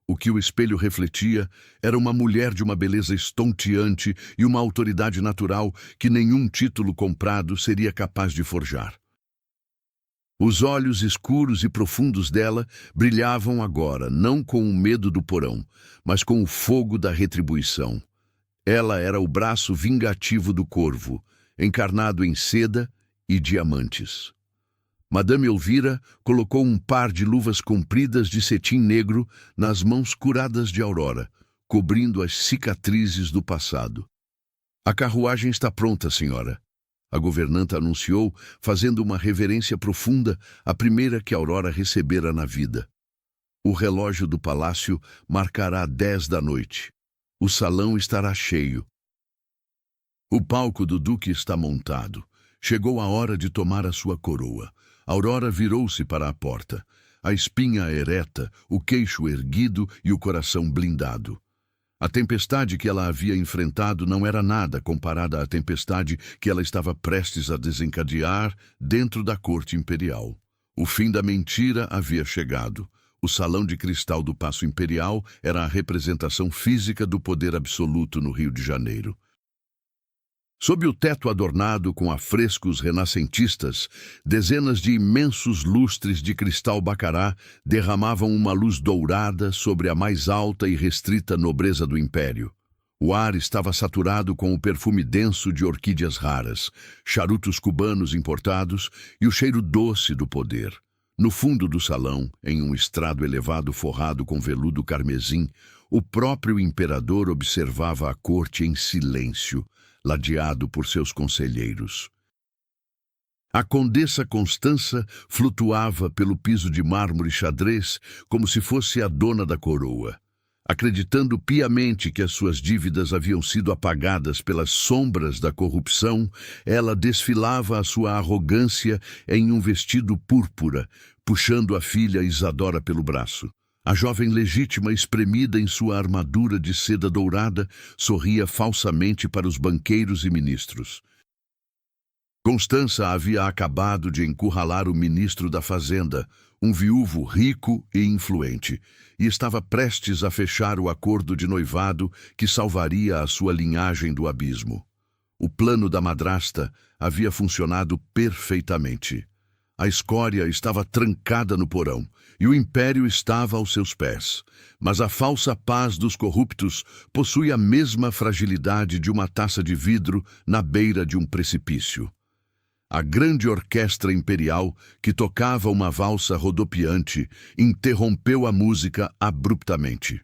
O que o espelho refletia era uma mulher de uma beleza estonteante e uma autoridade natural que nenhum título comprado seria capaz de forjar. Os olhos escuros e profundos dela brilhavam agora, não com o medo do porão, mas com o fogo da retribuição. Ela era o braço vingativo do corvo, encarnado em seda e diamantes. Madame Elvira colocou um par de luvas compridas de cetim negro nas mãos curadas de Aurora, cobrindo as cicatrizes do passado. A carruagem está pronta, senhora. A governanta anunciou, fazendo uma reverência profunda, a primeira que Aurora recebera na vida. O relógio do palácio marcará 10 da noite. O salão estará cheio. O palco do duque está montado. Chegou a hora de tomar a sua coroa. Aurora virou-se para a porta, a espinha ereta, o queixo erguido e o coração blindado. A tempestade que ela havia enfrentado não era nada comparada à tempestade que ela estava prestes a desencadear dentro da corte imperial. O fim da mentira havia chegado. O salão de cristal do Paço Imperial era a representação física do poder absoluto no Rio de Janeiro. Sob o teto adornado com afrescos renascentistas, dezenas de imensos lustres de cristal bacará derramavam uma luz dourada sobre a mais alta e restrita nobreza do império. O ar estava saturado com o perfume denso de orquídeas raras, charutos cubanos importados e o cheiro doce do poder. No fundo do salão, em um estrado elevado forrado com veludo carmesim, o próprio imperador observava a corte em silêncio, ladeado por seus conselheiros. A condessa Constança flutuava pelo piso de mármore xadrez como se fosse a dona da coroa. Acreditando piamente que as suas dívidas haviam sido apagadas pelas sombras da corrupção, ela desfilava a sua arrogância em um vestido púrpura, puxando a filha Isadora pelo braço. A jovem legítima, espremida em sua armadura de seda dourada, sorria falsamente para os banqueiros e ministros. Constança havia acabado de encurralar o ministro da Fazenda, um viúvo rico e influente, e estava prestes a fechar o acordo de noivado que salvaria a sua linhagem do abismo. O plano da madrasta havia funcionado perfeitamente. A escória estava trancada no porão, e o império estava aos seus pés. Mas a falsa paz dos corruptos possui a mesma fragilidade de uma taça de vidro na beira de um precipício. A grande orquestra imperial, que tocava uma valsa rodopiante, interrompeu a música abruptamente.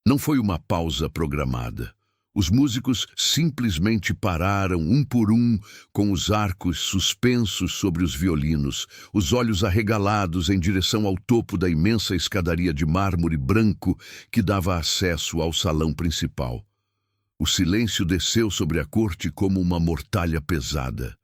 Não foi uma pausa programada. Os músicos simplesmente pararam, um por um, com os arcos suspensos sobre os violinos, os olhos arregalados em direção ao topo da imensa escadaria de mármore branco que dava acesso ao salão principal. O silêncio desceu sobre a corte como uma mortalha pesada.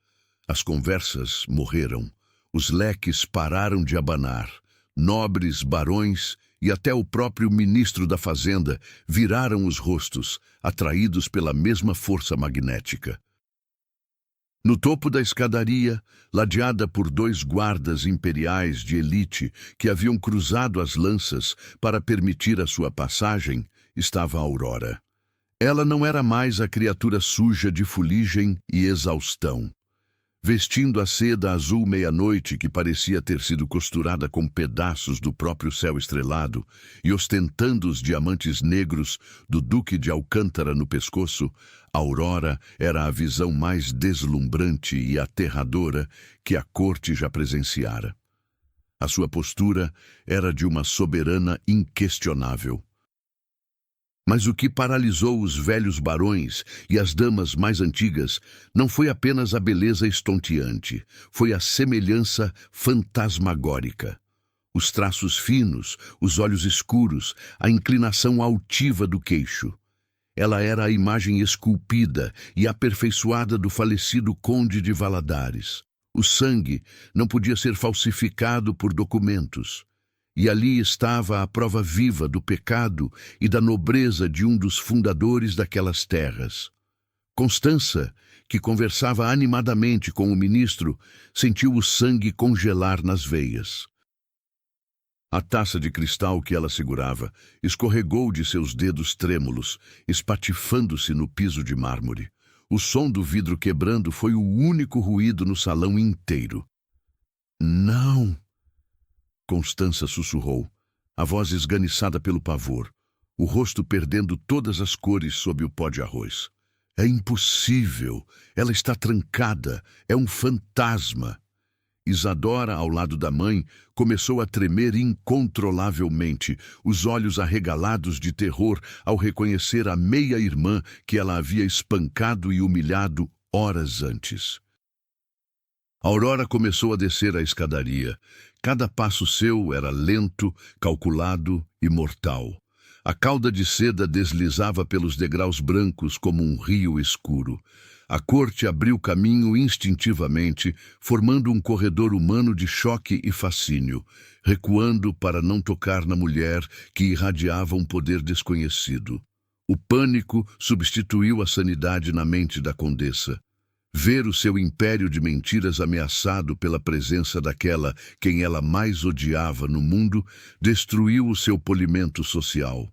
As conversas morreram. Os leques pararam de abanar. Nobres, barões e até o próprio ministro da Fazenda viraram os rostos, atraídos pela mesma força magnética. No topo da escadaria, ladeada por 2 guardas imperiais de elite que haviam cruzado as lanças para permitir a sua passagem, estava Aurora. Ela não era mais a criatura suja de fuligem e exaustão. Vestindo a seda azul meia-noite que parecia ter sido costurada com pedaços do próprio céu estrelado e ostentando os diamantes negros do Duque de Alcântara no pescoço, Aurora era a visão mais deslumbrante e aterradora que a corte já presenciara. A sua postura era de uma soberana inquestionável. Mas o que paralisou os velhos barões e as damas mais antigas não foi apenas a beleza estonteante, foi a semelhança fantasmagórica. Os traços finos, os olhos escuros, a inclinação altiva do queixo. Ela era a imagem esculpida e aperfeiçoada do falecido conde de Valadares. O sangue não podia ser falsificado por documentos. E ali estava a prova viva do pecado e da nobreza de um dos fundadores daquelas terras. Constança, que conversava animadamente com o ministro, sentiu o sangue congelar nas veias. A taça de cristal que ela segurava escorregou de seus dedos trêmulos, espatifando-se no piso de mármore. O som do vidro quebrando foi o único ruído no salão inteiro. Não! Constança sussurrou, a voz esganiçada pelo pavor, o rosto perdendo todas as cores sob o pó de arroz. É impossível! Ela está trancada! É um fantasma! Isadora, ao lado da mãe, começou a tremer incontrolavelmente, os olhos arregalados de terror ao reconhecer a meia-irmã que ela havia espancado e humilhado horas antes. Aurora começou a descer a escadaria. Cada passo seu era lento, calculado e mortal. A cauda de seda deslizava pelos degraus brancos como um rio escuro. A corte abriu caminho instintivamente, formando um corredor humano de choque e fascínio, recuando para não tocar na mulher que irradiava um poder desconhecido. O pânico substituiu a sanidade na mente da condessa. Ver o seu império de mentiras ameaçado pela presença daquela quem ela mais odiava no mundo destruiu o seu polimento social.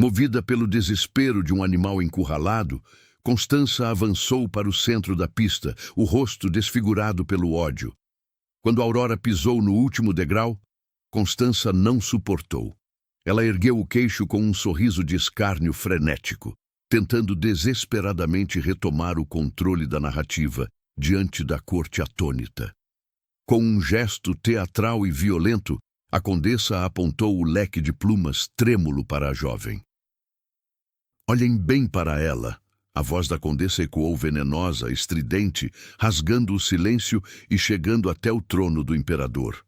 Movida pelo desespero de um animal encurralado, Constança avançou para o centro da pista, o rosto desfigurado pelo ódio. Quando Aurora pisou no último degrau, Constança não suportou. Ela ergueu o queixo com um sorriso de escárnio frenético, tentando desesperadamente retomar o controle da narrativa diante da corte atônita. Com um gesto teatral e violento, a condessa apontou o leque de plumas trêmulo para a jovem. Olhem bem para ela. A voz da condessa ecoou venenosa, estridente, rasgando o silêncio e chegando até o trono do imperador.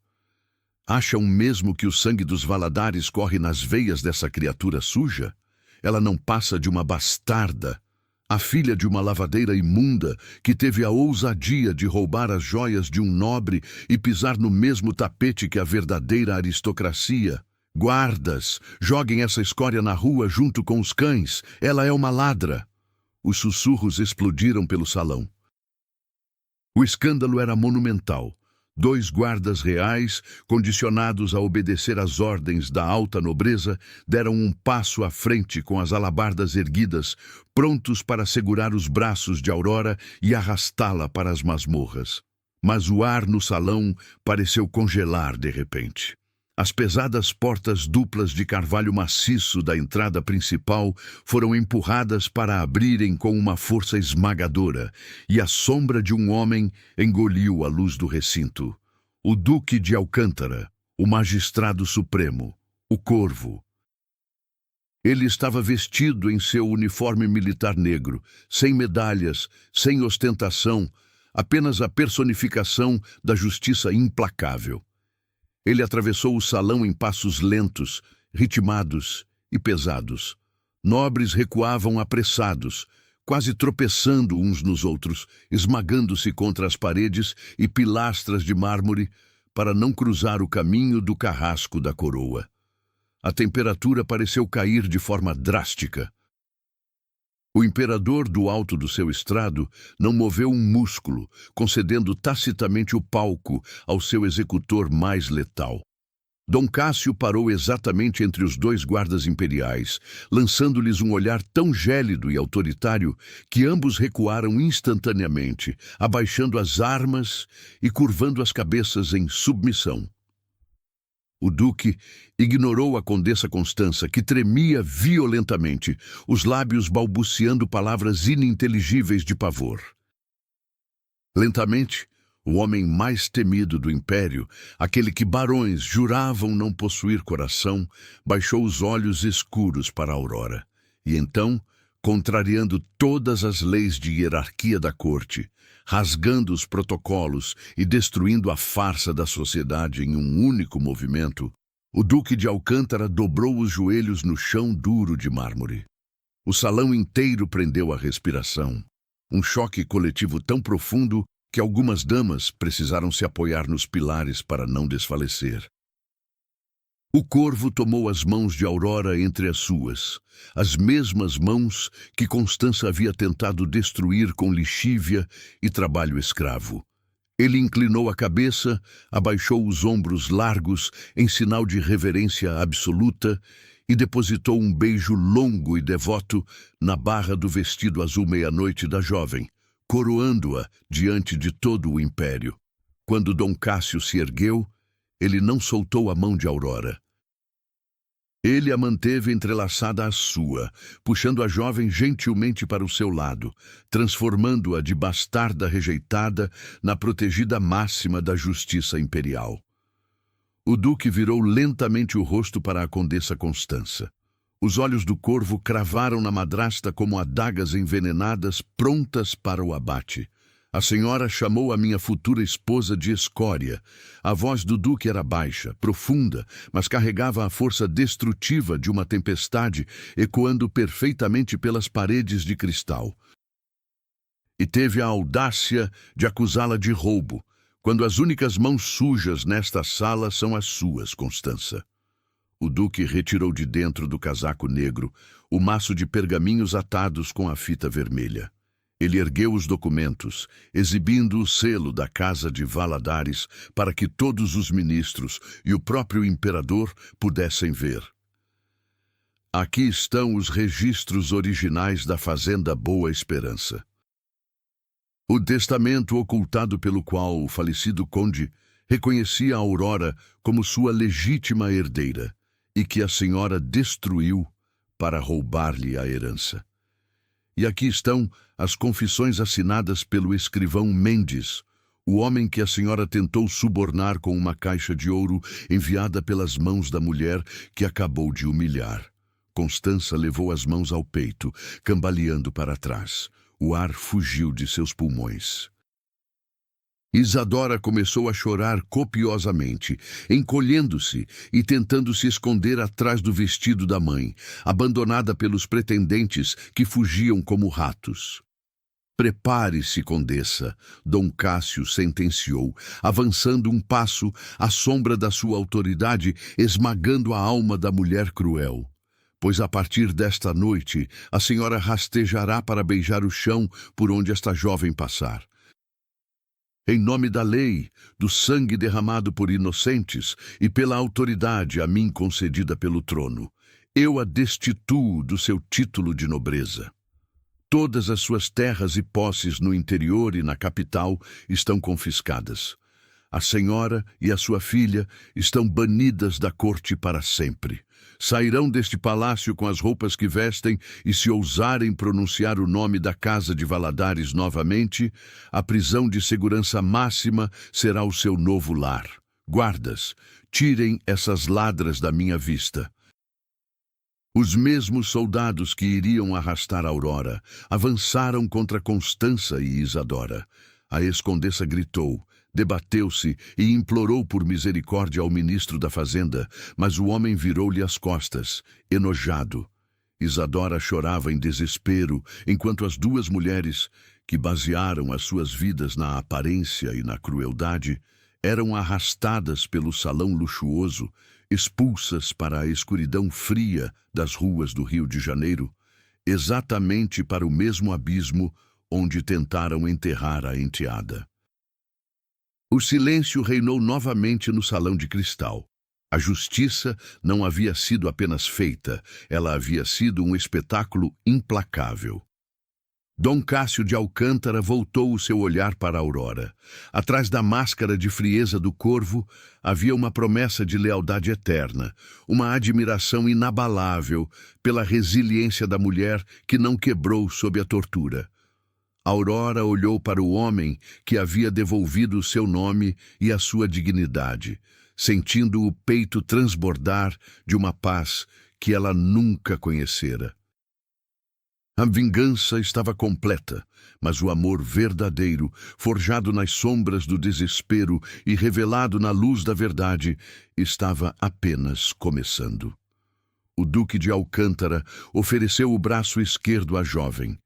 Acham mesmo que o sangue dos Valadares corre nas veias dessa criatura suja? Ela não passa de uma bastarda, a filha de uma lavadeira imunda que teve a ousadia de roubar as joias de um nobre e pisar no mesmo tapete que a verdadeira aristocracia. Guardas, joguem essa escória na rua junto com os cães. Ela é uma ladra. Os sussurros explodiram pelo salão. O escândalo era monumental. 2 guardas reais, condicionados a obedecer às ordens da alta nobreza, deram um passo à frente com as alabardas erguidas, prontos para segurar os braços de Aurora e arrastá-la para as masmorras. Mas o ar no salão pareceu congelar de repente. As pesadas portas duplas de carvalho maciço da entrada principal foram empurradas para abrirem com uma força esmagadora, e a sombra de um homem engoliu a luz do recinto. O Duque de Alcântara, o magistrado supremo, o Corvo. Ele estava vestido em seu uniforme militar negro, sem medalhas, sem ostentação, apenas a personificação da justiça implacável. Ele atravessou o salão em passos lentos, ritmados e pesados. Nobres recuavam apressados, quase tropeçando uns nos outros, esmagando-se contra as paredes e pilastras de mármore para não cruzar o caminho do carrasco da coroa. A temperatura pareceu cair de forma drástica. O imperador, do alto do seu estrado, não moveu um músculo, concedendo tacitamente o palco ao seu executor mais letal. Dom Cássio parou exatamente entre os dois guardas imperiais, lançando-lhes um olhar tão gélido e autoritário que ambos recuaram instantaneamente, abaixando as armas e curvando as cabeças em submissão. O duque ignorou a condessa Constança, que tremia violentamente, os lábios balbuciando palavras ininteligíveis de pavor. Lentamente, o homem mais temido do império, aquele que barões juravam não possuir coração, baixou os olhos escuros para a Aurora. E então, contrariando todas as leis de hierarquia da corte, rasgando os protocolos e destruindo a farsa da sociedade em um único movimento, o Duque de Alcântara dobrou os joelhos no chão duro de mármore. O salão inteiro prendeu a respiração. Um choque coletivo tão profundo que algumas damas precisaram se apoiar nos pilares para não desfalecer. O corvo tomou as mãos de Aurora entre as suas, as mesmas mãos que Constança havia tentado destruir com lixívia e trabalho escravo. Ele inclinou a cabeça, abaixou os ombros largos em sinal de reverência absoluta e depositou um beijo longo e devoto na barra do vestido azul meia-noite da jovem, coroando-a diante de todo o império. Quando Dom Cássio se ergueu, ele não soltou a mão de Aurora. Ele a manteve entrelaçada à sua, puxando a jovem gentilmente para o seu lado, transformando-a de bastarda rejeitada na protegida máxima da justiça imperial. O duque virou lentamente o rosto para a condessa Constança. Os olhos do corvo cravaram na madrasta como adagas envenenadas prontas para o abate. A senhora chamou a minha futura esposa de escória. A voz do duque era baixa, profunda, mas carregava a força destrutiva de uma tempestade, ecoando perfeitamente pelas paredes de cristal. E teve a audácia de acusá-la de roubo, quando as únicas mãos sujas nesta sala são as suas, Constança. O duque retirou de dentro do casaco negro o maço de pergaminhos atados com a fita vermelha. Ele ergueu os documentos, exibindo o selo da Casa de Valadares para que todos os ministros e o próprio imperador pudessem ver. Aqui estão os registros originais da Fazenda Boa Esperança. O testamento ocultado pelo qual o falecido conde reconhecia a Aurora como sua legítima herdeira e que a senhora destruiu para roubar-lhe a herança. E aqui estão as confissões assinadas pelo escrivão Mendes, o homem que a senhora tentou subornar com uma caixa de ouro enviada pelas mãos da mulher que acabou de humilhar. Constança levou as mãos ao peito, cambaleando para trás. O ar fugiu de seus pulmões. Isadora começou a chorar copiosamente, encolhendo-se e tentando se esconder atrás do vestido da mãe, abandonada pelos pretendentes que fugiam como ratos. Prepare-se, condessa, Dom Cássio sentenciou, avançando um passo à sombra da sua autoridade, esmagando a alma da mulher cruel. Pois a partir desta noite, a senhora rastejará para beijar o chão por onde esta jovem passar. Em nome da lei, do sangue derramado por inocentes e pela autoridade a mim concedida pelo trono, eu a destituo do seu título de nobreza. Todas as suas terras e posses no interior e na capital estão confiscadas. A senhora e a sua filha estão banidas da corte para sempre. Sairão deste palácio com as roupas que vestem e, se ousarem pronunciar o nome da Casa de Valadares novamente, a prisão de segurança máxima será o seu novo lar. Guardas, tirem essas ladras da minha vista. Os mesmos soldados que iriam arrastar Aurora avançaram contra Constança e Isadora. A ex-condessa gritou, debateu-se e implorou por misericórdia ao ministro da Fazenda, mas o homem virou-lhe as costas, enojado. Isadora chorava em desespero, enquanto as duas mulheres, que basearam as suas vidas na aparência e na crueldade, eram arrastadas pelo salão luxuoso, expulsas para a escuridão fria das ruas do Rio de Janeiro, exatamente para o mesmo abismo onde tentaram enterrar a enteada. O silêncio reinou novamente no salão de cristal. A justiça não havia sido apenas feita, ela havia sido um espetáculo implacável. Dom Cássio de Alcântara voltou o seu olhar para Aurora. Atrás da máscara de frieza do corvo havia uma promessa de lealdade eterna, uma admiração inabalável pela resiliência da mulher que não quebrou sob a tortura. Aurora olhou para o homem que havia devolvido o seu nome e a sua dignidade, sentindo o peito transbordar de uma paz que ela nunca conhecera. A vingança estava completa, mas o amor verdadeiro, forjado nas sombras do desespero e revelado na luz da verdade, estava apenas começando. O Duque de Alcântara ofereceu o braço esquerdo à jovem,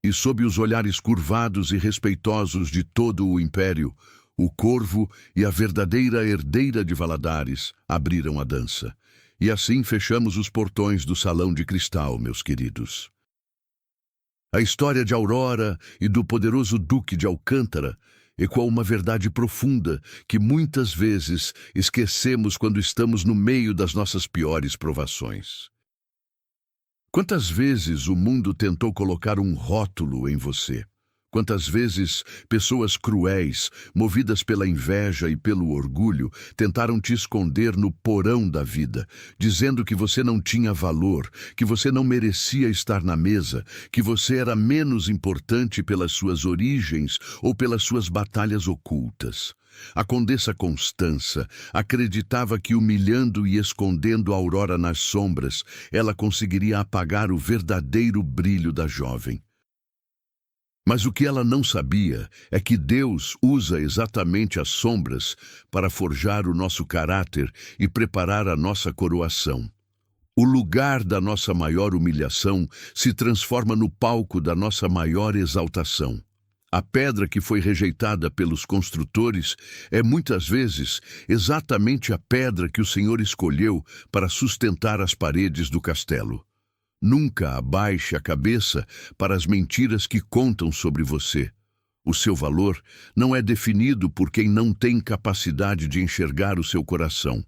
e sob os olhares curvados e respeitosos de todo o império, o corvo e a verdadeira herdeira de Valadares abriram a dança. E assim fechamos os portões do Salão de Cristal, meus queridos. A história de Aurora e do poderoso Duque de Alcântara ecoa uma verdade profunda que muitas vezes esquecemos quando estamos no meio das nossas piores provações. Quantas vezes o mundo tentou colocar um rótulo em você? Quantas vezes pessoas cruéis, movidas pela inveja e pelo orgulho, tentaram te esconder no porão da vida, dizendo que você não tinha valor, que você não merecia estar na mesa, que você era menos importante pelas suas origens ou pelas suas batalhas ocultas. A Condessa Constança acreditava que, humilhando e escondendo a Aurora nas sombras, ela conseguiria apagar o verdadeiro brilho da jovem. Mas o que ela não sabia é que Deus usa exatamente as sombras para forjar o nosso caráter e preparar a nossa coroação. O lugar da nossa maior humilhação se transforma no palco da nossa maior exaltação. A pedra que foi rejeitada pelos construtores é muitas vezes exatamente a pedra que o Senhor escolheu para sustentar as paredes do castelo. Nunca abaixe a cabeça para as mentiras que contam sobre você. O seu valor não é definido por quem não tem capacidade de enxergar o seu coração.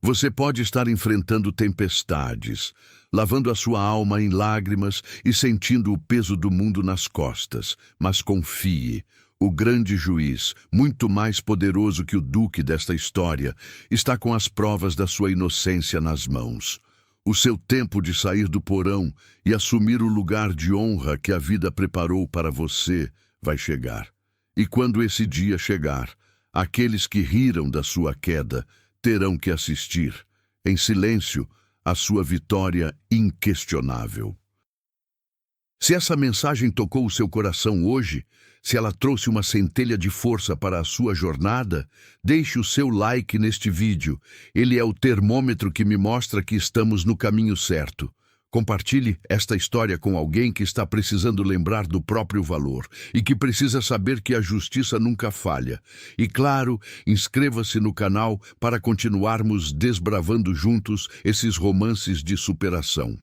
Você pode estar enfrentando tempestades, lavando a sua alma em lágrimas e sentindo o peso do mundo nas costas, mas confie. O grande juiz, muito mais poderoso que o duque desta história, está com as provas da sua inocência nas mãos. O seu tempo de sair do porão e assumir o lugar de honra que a vida preparou para você vai chegar. E quando esse dia chegar, aqueles que riram da sua queda terão que assistir, em silêncio, à sua vitória inquestionável. Se essa mensagem tocou o seu coração hoje, se ela trouxe uma centelha de força para a sua jornada, deixe o seu like neste vídeo. Ele é o termômetro que me mostra que estamos no caminho certo. Compartilhe esta história com alguém que está precisando lembrar do próprio valor e que precisa saber que a justiça nunca falha. E claro, inscreva-se no canal para continuarmos desbravando juntos esses romances de superação.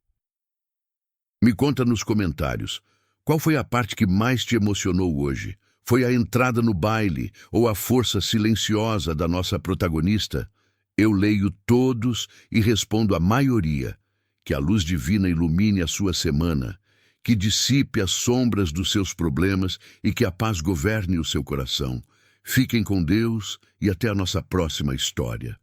Me conta nos comentários, qual foi a parte que mais te emocionou hoje? Foi a entrada no baile ou a força silenciosa da nossa protagonista? Eu leio todos e respondo a maioria. Que a luz divina ilumine a sua semana, que dissipe as sombras dos seus problemas e que a paz governe o seu coração. Fiquem com Deus e até a nossa próxima história.